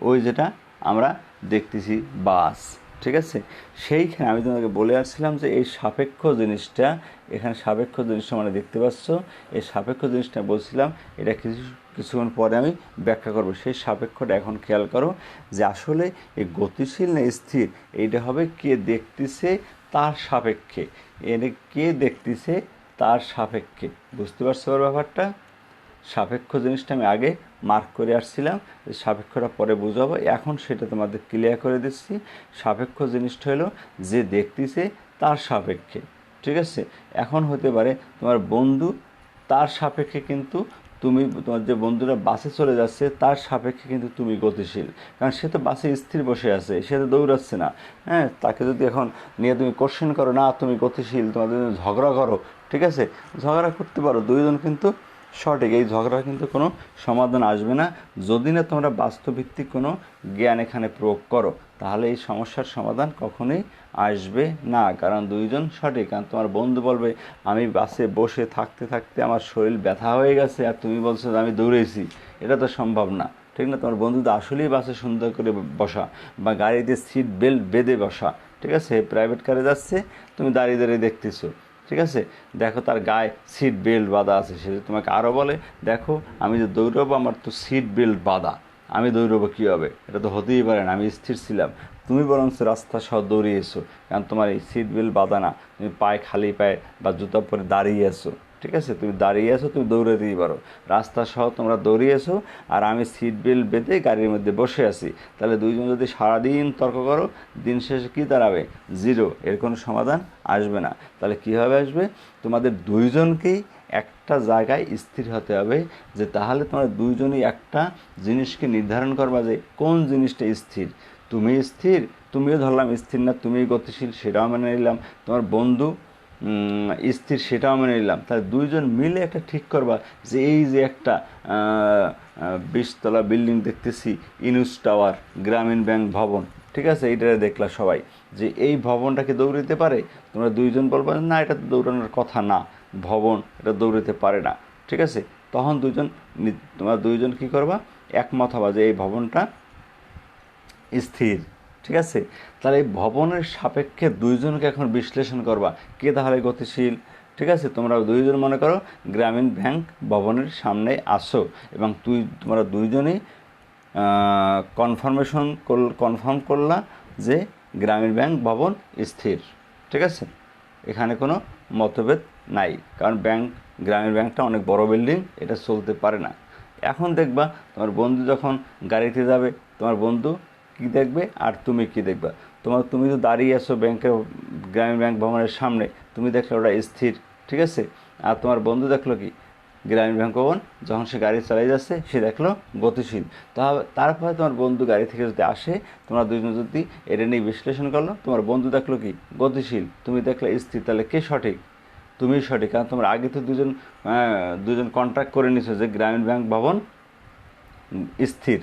ওই যেটা আমরা দেখতেছি, বাস, ঠিক আছে। সেইখানে আমি তোমাকে বলে আসছিলাম যে এই সাপেক্ষ জিনিসটা, এখানে সাপেক্ষ জিনিসটা মানে দেখতে পাচ্ছ, এই সাপেক্ষ জিনিসটা বলছিলাম, এটা কিছুক্ষণ পরে আমি ব্যাখ্যা করব। সেই সাপেক্ষটা এখন খেয়াল করো যে আসলে এই গতিশীল না স্থির, এইটা হবে কে দেখতেছে তার সাপেক্ষে, কে দেখতেছে তার সাপেক্ষে। বুঝতে পারছো ব্যাপারটা? সাপেক্ষ জিনিসটা আমি আগে মার্ক করে আসছিলাম, সাপেক্ষটা পরে বুঝাবো, এখন সেটা তোমাদের ক্লিয়ার করে দিচ্ছি। সাপেক্ষ জিনিসটা হলো যে দেখতেছে তার সাপেক্ষে, ঠিক আছে। এখন হতে পারে তোমার বন্ধু, তার সাপেক্ষে কিন্তু তোমার যে বন্ধুরা বাসে চলে যাচ্ছে তার সাপেক্ষে কিন্তু তুমি গতিশীল, কারণ সে তো বাসে স্থির বসে আছে, সে তো দৌড়াচ্ছে না। হ্যাঁ, তাকে যদি এখন নিয়ে তুমি কোশ্চেন করো, না তুমি গতিশীল, তোমাদের ঝগড়া করো, ঠিক আছে, ঝগড়া করতে পারো, দুইজন কিন্তু সঠিক, এই ঝগড়ার কিন্তু কোনো সমাধান আসবে না যদি না তোমরা বাস্তবভিত্তিক কোনো জ্ঞান এখানে প্রয়োগ করো, তাহলে এই সমস্যার সমাধান কখনোই আসবে না, কারণ দুইজন সঠিক। কারণ তোমার বন্ধু বলবে আমি বাসে বসে থাকতে থাকতে আমার শরীর ব্যথা হয়ে গেছে, আর তুমি বলছো যে আমি দৌড়েছি, এটা তো সম্ভব না, ঠিক না। তোমার বন্ধু তো আসলেই বাসে সুন্দর করে বসা, বা গাড়িতে সিট বেল্ট বেঁধে বসা, ঠিক আছে, প্রাইভেট কারে যাচ্ছে, তুমি দাঁড়িয়ে দাঁড়িয়ে দেখতেছো, ঠিক আছে, দেখো তার গায়ে সিট বেল্ট বাঁধা আছে, সে যদি তোমাকে আরও বলে দেখো আমি যে দৌড়াবো আমার তো সিট বেল্ট বাঁধা, আমি দৌড়াবো কী হবে, এটা তো হতেই পারে না, আমি স্থির ছিলাম। তুমি বরঞ্চ রাস্তা সহ দৌড়িয়েছো, কারণ তোমার এই সিট বেল্ট বাঁধা না, তুমি পায়ে খালি পায়ে বা জুতা পরে দাঁড়িয়ে আছো। ঠিক আছে, তুমি দাঁড়িয়ে আছো, তুমি দৌড়ে দিতে পারো, রাস্তা সহ তোমরা দৌড়িয়েছো, আর আমি সিট বেল্ট বেঁধে গাড়ির মধ্যে বসে আছি। তাহলে দুইজন যদি সারাদিন তর্ক করো, দিন শেষে কী দাঁড়াবে? জিরো, এর কোনো সমাধান আসবে না। তাহলে কীভাবে আসবে? তোমাদের দুইজনকেই একটা জায়গায় স্থির হতে হবে, যে তাহলে তোমরা দুইজনই একটা জিনিসকে নির্ধারণ করবা যে কোন জিনিসটা স্থির। তুমি স্থির, তুমিও ধরলাম স্থির না, তুমি গতিশীল, সেটাও মেনে নিলাম, তোমার বন্ধু স্থির, সেটাও মেনে নিলাম। তাহলে দুইজন মিলে একটা ঠিক করবা যে এই যে একটা 20 তলা বিল্ডিং দেখতেছি, ইনুস টাওয়ার, গ্রামীণ ব্যাংক ভবন, ঠিক আছে, এইটা দেখলা সবাই যে এই ভবনটাকে দৌড়াতে পারে। তোমরা দুইজন বলবা না এটা তো দৌড়ানোর কথা না, ভবন এটা দৌড়াতে পারে না। ঠিক আছে, তখন তোমরা দুইজন কী করবা? একমত হবা যে এই ভবনটা স্থির। ঠিক আছে, তাহলে এই ভবনের সাপেক্ষে দুইজনকে এখন বিশ্লেষণ করবা কে তাহলে গতিশীল। ঠিক আছে, তোমরা দুইজন মনে করো গ্রামীণ ব্যাংক ভবনের সামনে আসো, এবং তোমরা দুইজনই কনফার্ম করলা যে গ্রামীণ ব্যাংক ভবন স্থির। ঠিক আছে, এখানে কোনো মতভেদ নাই, কারণ গ্রামীণ ব্যাংকটা অনেক বড় বিল্ডিং, এটা চলতে পারে না। এখন দেখবা তোমার বন্ধু যখন গাড়িতে যাবে, তোমার বন্ধু কী দেখবে আর তুমি কী দেখবা? তুমি তো দাঁড়িয়ে আছো গ্রামীণ ব্যাংক ভবনের সামনে, তুমি দেখলে ওটা স্থির। ঠিক আছে, আর তোমার বন্ধু দেখলো কি? গ্রামীণ ব্যাংক ভবন যখন সে গাড়ি চালিয়ে যাচ্ছে সে দেখলো গতিশীল। তারপরে তোমার বন্ধু গাড়ি থেকে যদি আসে, তোমরা দুজন যদি এটা নিয়ে বিশ্লেষণ করলো, তোমার বন্ধু দেখলো কি? গতিশীল, তুমি দেখলে স্থির। তাহলে কে সঠিক? তুমিই সঠিক, কারণ তোমরা আগে তো দুজন কন্ট্রাক্ট করে নিছো যে গ্রামীণ ব্যাংক ভবন স্থির।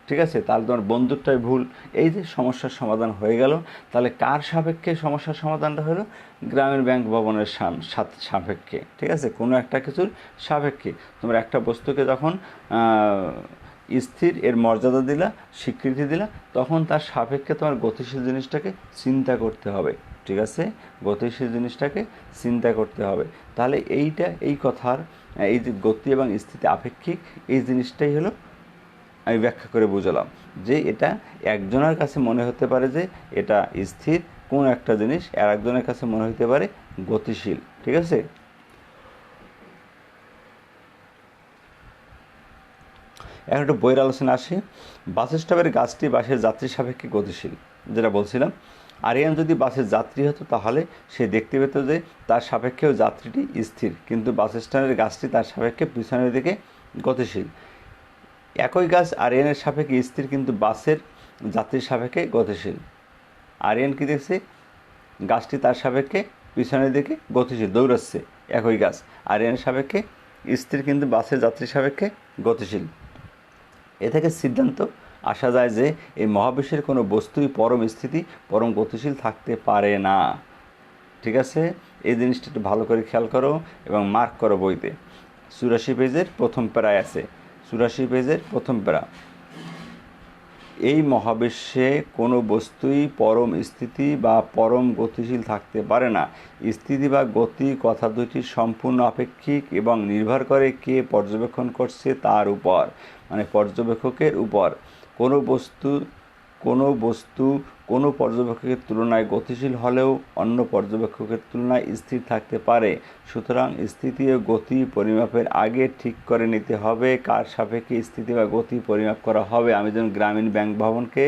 ঠিক আছে, তাহলে তোমার বন্ধুরটাই ভুল। এই যে সমস্যার সমাধান হয়ে গেল, তাহলে কার সাপেক্ষে সমস্যার সমাধানটা হলো? গ্রামীণ ব্যাংক ভবনের সাপেক্ষে। ঠিক আছে, কোনো একটা কিছুর সাপেক্ষে। তোমরা একটা বস্তুকে যখন স্থির এর মর্যাদা দিলা, স্বীকৃতি দিলা, তখন তার সাপেক্ষে তোমার গতিশীল জিনিসটাকে চিন্তা করতে হবে। ঠিক আছে, গতিশীল জিনিসটাকে চিন্তা করতে হবে। তাহলে এই কথার এই যে গতি এবং স্থিতি আপেক্ষিক, এই জিনিসটাই হলো আমি ব্যাখ্যা করে বুঝলাম যে এটা একজনের কাছে মনে হতে পারে যে এটা স্থির কোন একটা জিনিস, আর একজনের কাছে মনে হতে পারে গতিশীল। ঠিক আছে, এখন একটু বইয়ের আলোচনা আসি। বাস স্টপের গাছটি বাসের যাত্রী সাপেক্ষে গতিশীল, যেটা বলছিলাম। আরিয়ান যদি বাসের যাত্রী হতো তাহলে সে দেখতে পেত যে তার সাপেক্ষেও যাত্রীটি স্থির, কিন্তু বাস স্ট্যান্ডের গাছটি তার সাপেক্ষে পিছনের দিকে গতিশীল। একই গাছ আরিয়ানের সাপেক্ষে স্থির, কিন্তু বাসের যাত্রীর সাপেক্ষে গতিশীল। আরিয়ান কী দেখছে? গাছটি তার সাপেক্ষে পিছনের দিকে গতিশীল, দৌড়াচ্ছে। একই গাছ আরিয়ানের সাপেক্ষে স্থির, কিন্তু বাসের যাত্রীর সাপেক্ষে গতিশীল। এ থেকে সিদ্ধান্ত আসা যায় যে এই মহাবিশ্বের কোনো বস্তুই পরম স্থিতি, পরম গতিশীল থাকতে পারে না। ঠিক আছে, এই জিনিসটা একটু ভালো করে খেয়াল করো এবং মার্ক করো বইতে। 84 পেজের প্রথম প্যারায় আছে, 84 পেজের প্রথম প্যারা। এই মহাবিশ্বে কোনো বস্তুই পরম স্থিতি বা পরম গতিশীল থাকতে পারে না। স্থিতি বা গতি কথা দুটি সম্পূর্ণ আপেক্ষিক এবং নির্ভর করে কে পর্যবেক্ষণ করছে তার উপর, মানে পর্যবেক্ষকের উপর। কোনো বস্তু কোনো পর্যবেক্ষকের তুলনায় গতিশীল হলেও অন্য পর্যবেক্ষকের তুলনায় স্থির থাকতে পারে। সুতরাং স্থিতি ও গতি পরিমাপের আগে ঠিক করে নিতে হবে কার সাপেক্ষে স্থিতি বা গতি পরিমাপ করা হবে। আমি যেমন গ্রামীণ ব্যাংক ভবনকে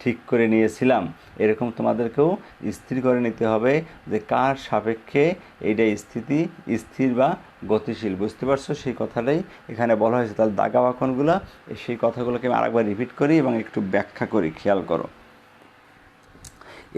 ঠিক করে নিয়েছিলাম, এরকম তোমাদেরকেও স্থির করে নিতে হবে যে কার সাপেক্ষে এইটা স্থির বা গতিশীল। বুঝতে পারছো? সেই কথাটাই এখানে বলা হয়েছে। তাহলে দাগা বাক্যগুলো, সেই কথাগুলোকে আমি আরেকবার রিপিট করি এবং একটু ব্যাখ্যা করি, খেয়াল করো।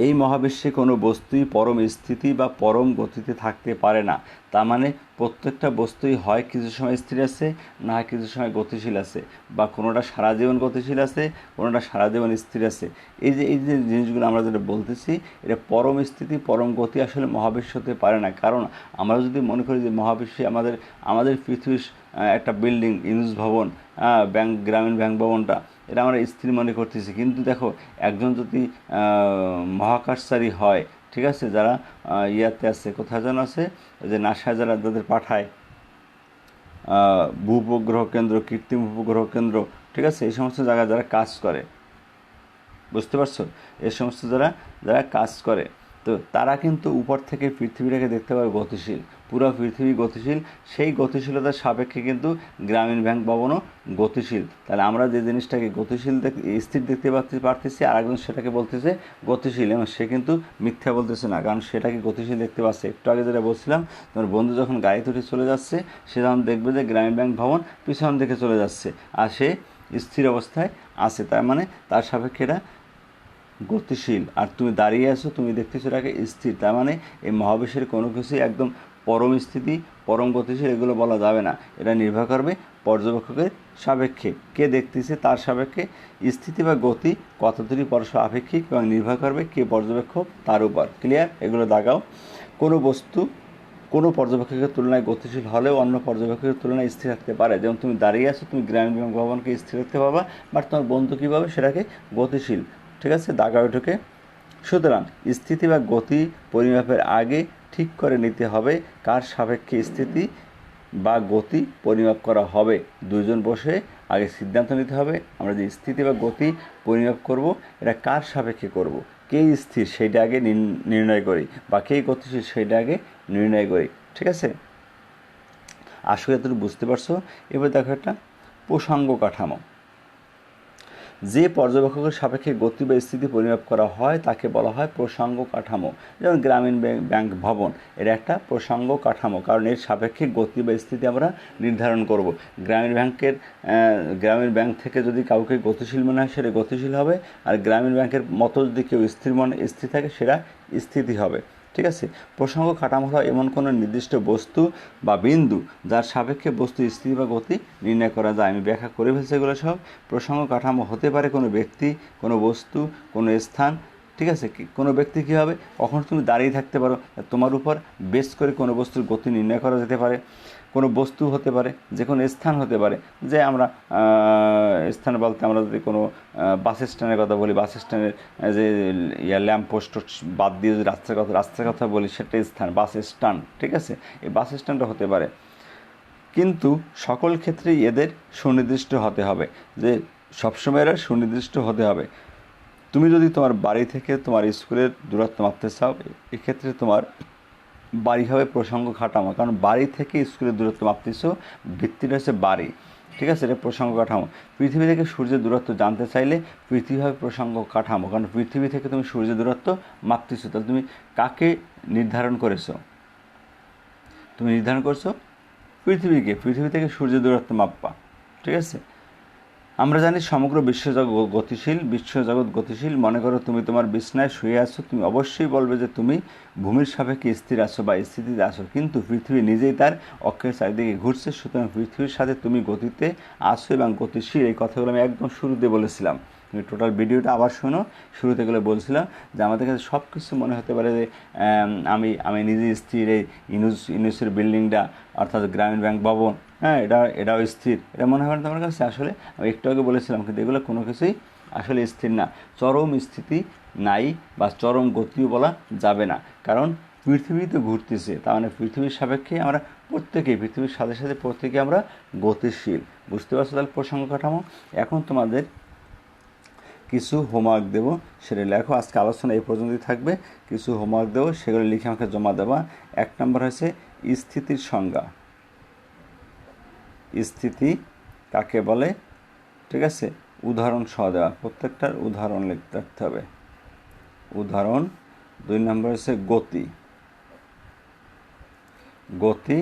এই মহাবিশ্বে কোনো বস্তুই পরম স্থিতি বা পরম গতিতে থাকতে পারে না। তার মানে প্রত্যেকটা বস্তুই হয় কিছু সময় স্থির আছে, না কিছু সময় গতিশীল আছে, বা কোনোটা সারা জীবন গতিশীল আছে, কোনোটা সারা জীবন স্থির আছে। এই যে জিনিসগুলো আমরা যেটা বলতেছি, এটা পরম স্থিতি পরম গতি আসলে মহাবিশ্ব হতে পারে না। কারণ আমরা যদি মনে করি যে মহাবিশ্বে আমাদের পৃথিবীর একটা বিল্ডিং, ইনুস ভবন, গ্রামীণ ব্যাংক ভবনটা, এটা আমরা স্থির মনে করতেছি। কিন্তু দেখো, একজন যদি মহাকাশচারী হয়, ঠিক আছে, যারা ইয়াতে আছে, কোথায় যেন আছে, ওই যে নাসায় যারা যাদের পাঠায় ভূপগ্রহ কেন্দ্র, কৃত্রিম উপগ্রহ কেন্দ্র, ঠিক আছে, এই সমস্ত জায়গায় যারা কাজ করে, বুঝতে পারছো, এই সমস্ত যারা যারা কাজ করে, তো তারা কিন্তু উপর থেকে পৃথিবীটাকে দেখতে পাবে গতিশীল, পুরো পৃথিবী গতিশীল, সেই গতিশীলতার সাপেক্ষে কিন্তু গ্রামীণ ব্যাংক ভবনও গতিশীল। তাহলে আমরা যে জিনিসটাকে গতিশীল স্থির দেখতে পারতেছি, আর একজন সেটাকে বলতেছে গতিশীল, এবং সে কিন্তু মিথ্যা বলতেছে না, কারণ সেটাকে গতিশীল দেখতে পাচ্ছে। একটু আগে যেটা বলছিলাম, তোমার বন্ধু যখন গাড়িতে উঠে চলে যাচ্ছে, সে যখন দেখবে যে গ্রামীণ ব্যাংক ভবন পিছন দিকে চলে যাচ্ছে, আর সে স্থির অবস্থায় আছে, তার মানে তার সাপেক্ষে এটা গতিশীল। আর তুমি দাঁড়িয়ে আছো, তুমি দেখতেছো এটাকে স্থির, তার মানে এই মহাবিশ্বের কোনো কিছুই একদম পরম স্থিতি, পরম গতিশীল এগুলো বলা যাবে না। এটা নির্ভর করবে পর্যবেক্ষকের সাপেক্ষে, কে দেখতেছে তার সাপেক্ষে। স্থিতি বা গতি কতদূরই পরস্পর আপেক্ষিক এবং নির্ভর করবে কে পর্যবেক্ষক তার উপর। ক্লিয়ার? এগুলো দাগাও। কোনো বস্তু কোনো পর্যবেক্ষকের তুলনায় গতিশীল হলেও অন্য পর্যবেক্ষকের তুলনায় স্থির থাকতে পারে। যেমন তুমি দাঁড়িয়ে আছো, তুমি গ্রামীণ ব্যাংক ভবনকে স্থির রাখতে পারবা, বাট তোমার বন্ধু কীভাবে সেটাকে গতিশীল। ঠিক আছে, দাগা ওইটুকে। সুতরাং স্থিতি বা গতি পরিমাপের আগে ঠিক করে নিতে হবে কার সাপেক্ষে স্থিতি বা গতি পরিমাপ করা হবে। দুজন বসে আগে সিদ্ধান্ত নিতে হবে আমরা যে স্থিতি বা গতি পরিমাপ করব এটা কার সাপেক্ষে করব, কে স্থির সেইটা আগে নির্ণয় করি, বা কে গতিশীল সেইটা আগে নির্ণয় করি। ঠিক আছে, আসলে তুমি বুঝতে পারছো? এবার দেখো একটা প্রসঙ্গ কাঠামো। যে পর্যবেক্ষকের সাপেক্ষে গতি বা স্থিতি পরিমাপ করা হয় তাকে বলা হয় প্রসঙ্গ কাঠামো। যেমন গ্রামীণ ব্যাংক ভবন, এর একটা প্রসঙ্গ কাঠামো, কারণ এর সাপেক্ষে গতি বা স্থিতি আমরা নির্ধারণ করব। গ্রামীণ ব্যাংক থেকে যদি কাউকে গতিশীল মনে হয় সেটা গতিশীল হবে, আর গ্রামীণ ব্যাংকের মতো যদি কেউ স্থির থাকে সেটা স্থিতি হবে। ঠিক আছে, প্রসঙ্গ কাঠামো হলো এমন কোনো নির্দিষ্ট বস্তু বা বিন্দু যার সাপেক্ষে বস্তু স্থিতি বা গতি নির্ণয় করা যায়। আমি ব্যাখ্যা করে ফেলছি এগুলো সব। প্রসঙ্গ কাঠামো হতে পারে কোনো ব্যক্তি, কোনো বস্তু, কোনো স্থান। ঠিক আছে, কোনো ব্যক্তি কী হবে, কখনো তুমি দাঁড়িয়ে থাকতে পারো, তোমার উপর বেস করে কোনো বস্তুর গতি নির্ণয় করা যেতে পারে। কোনো বস্তু হতে পারে, যে কোনো স্থান হতে পারে, যে আমরা স্থান বলতে আমরা যদি কোনো বাস স্ট্যান্ডের কথা বলি, বাস স্ট্যান্ডের যে ল্যাম্প পোস্ট বাদ দিয়ে যদি রাস্তার কথা বলি, সেটা স্থান, বাস স্ট্যান্ড। ঠিক আছে, এই বাস স্ট্যান্ডও হতে পারে, কিন্তু সকল ক্ষেত্রেই এদের সুনির্দিষ্ট হতে হবে, যে সবসময় এরা সুনির্দিষ্ট হতে হবে। তুমি যদি তোমার বাড়ি থেকে তোমার স্কুলের দূরত্ব মাপতে চাও, এক্ষেত্রে তোমার বাড়ি হবে প্রসঙ্গ কাঠামো, কারণ বাড়ি থেকে স্কুলের দূরত্ব মাপতেছো, ভিত্তিটা হচ্ছে বাড়ি। ঠিক আছে, এটা প্রসঙ্গ কাঠামো। পৃথিবী থেকে সূর্যের দূরত্ব জানতে চাইলে পৃথিবী হবে প্রসঙ্গ কাঠামো, কারণ পৃথিবী থেকে তুমি সূর্যের দূরত্ব মাপতেছো। তাহলে তুমি কাকে নির্ধারণ করেছো? তুমি নির্ধারণ করছো পৃথিবীকে, পৃথিবী থেকে সূর্যের দূরত্ব মাপবা। ঠিক আছে, আমরা জানি সমগ্র বিশ্বজগৎ গতিশীল। মনে করো তুমি তোমার বিছনায় শুয়ে আছো, তুমি অবশ্যই বলবে যে তুমি ভূমির সাপেক্ষে স্থির আছো বা স্থিতিতে আছো, কিন্তু পৃথিবী নিজেই তার অক্ষের চারিদিকে ঘুরছে। সুতরাং পৃথিবীর সাথে তুমি গতিতে আছো এবং গতিশীল। এই কথাগুলো আমি একদম শুরুতে বলেছিলাম, তুমি টোটাল ভিডিওটা আবার শোনো। শুরুতে গেলে বলছিলাম যে আমাদের কাছে সব কিছু মনে হতে পারে যে আমি নিজে স্থির, এই ইউনুসের বিল্ডিংটা অর্থাৎ গ্রামীণ ব্যাংক ভবন, হ্যাঁ, এটাও স্থির, এটা মনে হয় তোমার কাছে। আসলে আমি একটু আগে বলেছিলাম, কিন্তু এগুলো কোনো কিছুই আসলে স্থির না। চরম স্থিতি নাই বা চরম গতিও বলা যাবে না, কারণ পৃথিবী তো ঘুরতেছে, তার মানে পৃথিবীর সাপেক্ষে আমরা প্রত্যেকেই, পৃথিবীর সাথে সাথে প্রত্যেকে আমরা গতিশীল। বুঝতে পারছো তাহলে প্রসঙ্গ কাঠামো? এখন তোমাদের কিছু হোমওয়ার্ক দেবো, সেটা লেখো। আজকে আলোচনা এই পর্যন্তই থাকবে। কিছু হোমওয়ার্ক দেবো, সেগুলো লিখে আমাকে জমা দেবা। 1 নম্বর হচ্ছে স্থিতির সংজ্ঞা। স্থিতি কাকে বলে? ঠিক আছে, উদাহরণ সহ দেওয়া, প্রত্যেকটার উদাহরণ লিখতে রাখতে হবে, উদাহরণ। 2 নম্বর হচ্ছে গতি। গতি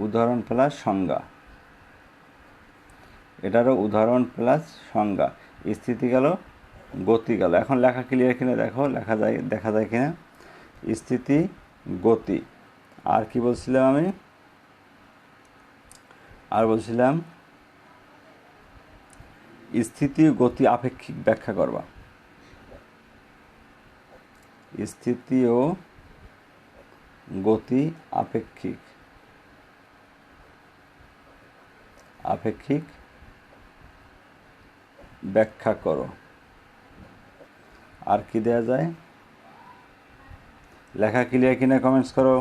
উদাহরণ প্লাস সংজ্ঞা, এটারও উদাহরণ প্লাস সংজ্ঞা। স্থিতি গেল, গতি গেল। এখন লেখা ক্লিয়ার কিনা দেখো, দেখা যায় কিনা। স্থিতি, গতি, আর কি বলছিলাম আমি? আর বলছিলাম স্থিতি ও গতি আপেক্ষিক ব্যাখ্যা করবা। স্থিতি ও গতি আপেক্ষিক ব্যাখ্যা করো। আর কি দেয়া যায়? লেখা ক্লিয়ার কিনা কমেন্টস করো।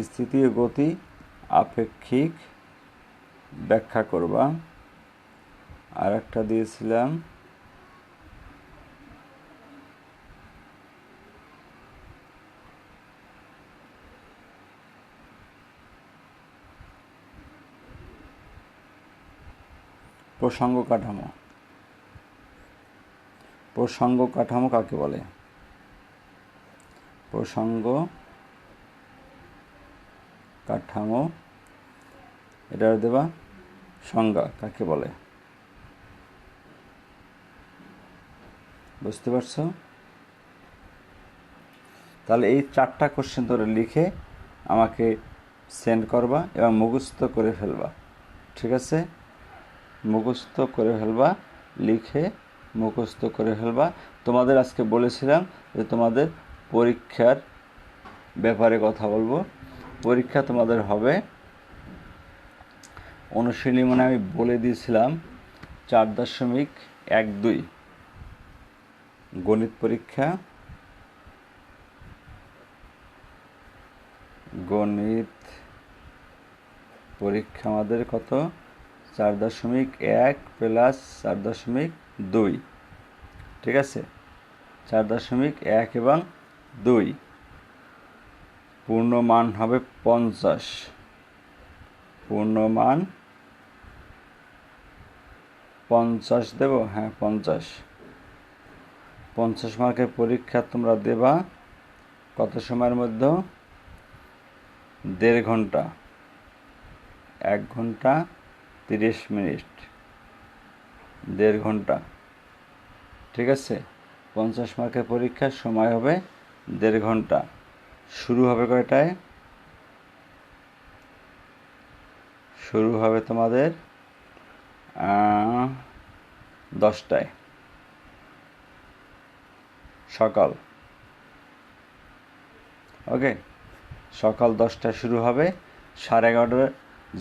স্থিতি ও গতি আপেক্ষিক ব্যাখ্যা করবা। আর একটা দিয়েছিলাম প্রসঙ্গ কাঠামো। প্রসঙ্গ কাঠামো কাকে বলে? প্রসঙ্গ কাঠামো, এটা দেবা সংজ্ঞা কাকে বলে। বুঝতে পারছো? তাহলে এই 4টা কোশ্চেন ধরে লিখে আমাকে সেন্ড করবা এবং মুখস্থ করে ফেলবা। ঠিক আছে? মুখস্থ করে ফেলবা, লিখে মুখস্থ করে ফেলবা। তোমাদের আজকে বলেছিলাম যে তোমাদের পরীক্ষার ব্যাপারে কথা বলবো। পরীক্ষা তোমাদের হবে অনুশীলনী, আমি বলে দিয়েছিলাম 4.12 গণিত পরীক্ষা। গণিত পরীক্ষা আমাদের কত? 4.1 প্লাস 4.2। ঠিক আছে? 4.1 এবং 2 পূর্ণমান হবে 50। পূর্ণমান 50 দেব। হ্যাঁ, 50 মার্কের পরীক্ষা তোমরা দেবা কত সময়ের মধ্যে? 1.5 ঘন্টা, 1 ঘন্টা 30 মিনিট, 1.5 ঘন্টা। ঠিক আছে? 50 মার্কের পরীক্ষার সময় হবে 1.5 ঘন্টা। শুরু হবে কয়টায়? শুরু হবে তোমাদের 10টায় সকাল। ওকে, সকাল 10টায় শুরু হবে। 11:30,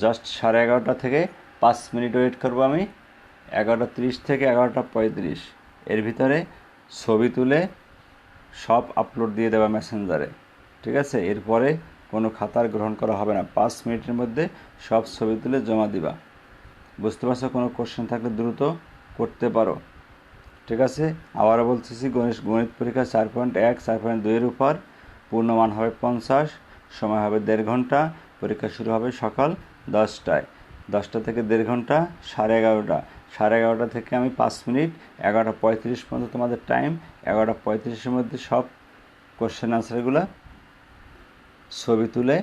জাস্ট 11:30 থেকে 5 মিনিট ওয়েট করবো আমি। 11:30 থেকে 11:35 এর ভিতরে ছবি তুলে সব আপলোড দিয়ে দেওয়া মেসেঞ্জারে। ঠিক আছে? এরপরে কোনো খাতার গ্রহণ করা হবে না। 5 মিনিটের মধ্যে সব ছবি তুলে জমা দিবা। বুঝতে পারছো? কোনো কোশ্চেন থাকলে দ্রুত করতে পারো। ঠিক আছে? আবারও বলতেছি, গণিত পরীক্ষা 4.1, 4.2 এর উপর, পূর্ণমান হবে 50, সময় হবে 1.5 ঘন্টা। পরীক্ষা শুরু হবে সকাল 10টায়। 10টা থেকে 1.5 ঘন্টা 11:30। 11:30 থেকে আমি 5 মিনিট, 11:35 পর্যন্ত তোমাদের টাইম। 11:35-এর মধ্যে সব কোশ্চেন আনসারগুলো ছবি তুলে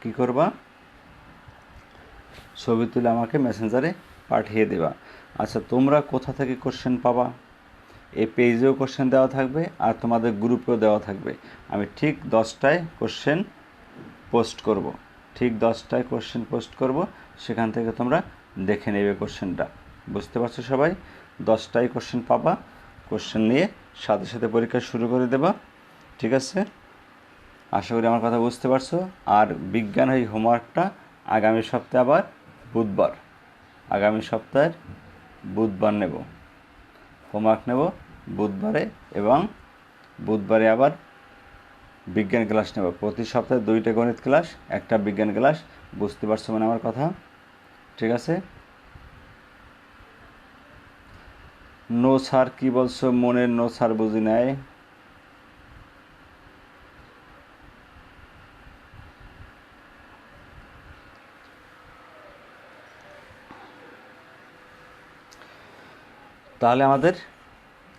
কী করবা? ছবি তুলে আমাকে মেসেঞ্জারে পাঠিয়ে দেবা। আচ্ছা, তোমরা কোথা থেকে কোশ্চেন পাবা? এই পেজেও কোশ্চেন দেওয়া থাকবে আর তোমাদের গ্রুপেও দেওয়া থাকবে। আমি ঠিক 10টায় কোশ্চেন পোস্ট করব। ঠিক 10টায় কোশ্চেন পোস্ট করব, সেখান থেকে তোমরা দেখে নেবে কোশ্চেনটা। বুঝতে পারছো সবাই? 10টায় কোশ্চেন পাবা। কোশ্চেন নিয়ে সাথে সাথে পরীক্ষা শুরু করে দেবা। ঠিক আছে? আশা করি আমার কথা বুঝতে পারছো। আর বিজ্ঞান এই হোমওয়ার্কটা আগামী সপ্তাহে আবার বুধবার, আগামী সপ্তাহের বুধবার নেব, হোমওয়ার্ক নেব বুধবারে, এবং বুধবারে আবার বিজ্ঞান ক্লাস নেব। প্রতি সপ্তাহে 2টা গণিত ক্লাস, একটা বিজ্ঞান ক্লাস। বুঝতে পারছো মানে আমার কথা? ঠিক আছে? নো স্যার কি বলছো? মনের নো স্যার বুঝি নাই। তাহলে আমাদের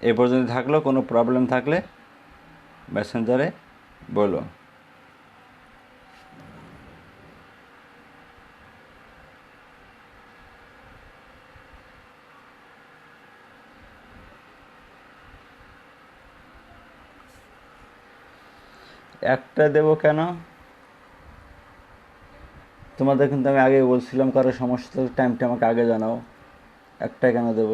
এ পর্যন্ত থাকলো। কোনো প্রবলেম থাকলে মেসেঞ্জারে বলো। একটা দেব কেন? তোমাদের কিন্তু আমি আগে বলছিলাম, কারো সমস্যা টাইমটা আমাকে আগে জানাও। একটা কেন দেব?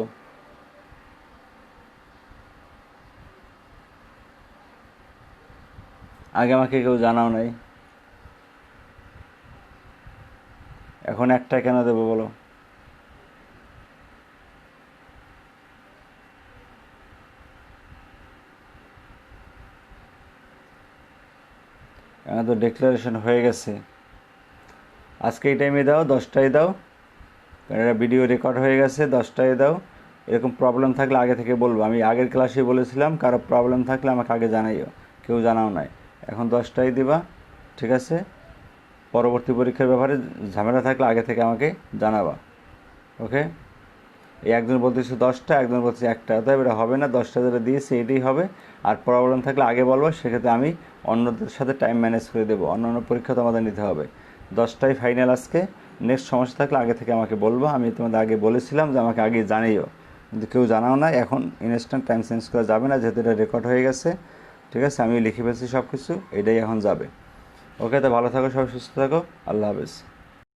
আগে আমাকে কেউ জানাও নাই, এখন একটা কেন দেবো বলো? এখন তো ডিক্লারেশন হয়ে গেছে। আজকে এই টাইমে দাও, 10টায় দাও, কারণ এটা ভিডিও রেকর্ড হয়ে গেছে। 10টায় দাও। এরকম প্রবলেম থাকলে আগে থেকে বলবো। আমি আগের ক্লাসে বলেছিলাম কারো প্রবলেম থাকলে আমাকে আগে জানাইও, কেউ জানাও নাই। এখন 10টায় দিবা, ঠিক আছে? পরবর্তী পরীক্ষার ব্যাপারে ঝামেলা থাকলে আগে থেকে আমাকে জানাবা, ওকে? এই একজন বলতেছে 10টা, একজন বলতেছে 1টা, অতএব এটা হবে না। 10টা যেটা দিয়েছে এটাই হবে। আর প্রবলেম থাকলে আগে বলবো, সেক্ষেত্রে আমি অন্যদের সাথে টাইম ম্যানেজ করে দেবো। অন্য পরীক্ষা তো আমাদের নিতে হবে। 10টায় ফাইনাল আজকে। নেক্সট সমস্যা থাকলে আগে থেকে আমাকে বলবো। আমি তোমাদের আগে বলেছিলাম যে আমাকে আগে জানিও, কিন্তু কেউ জানাও না। এখন ইনস্ট্যান্ট টাইম চেঞ্জ করা যাবে না, যেহেতু এটা রেকর্ড হয়ে গেছে, ঠিক আছে? আমি লিখে ফেলছি সব কিছু, এটাই এখন যাবে। ওকে, তো ভালো থাকো, সবাই সুস্থ থাকো। আল্লাহ হাফেজ।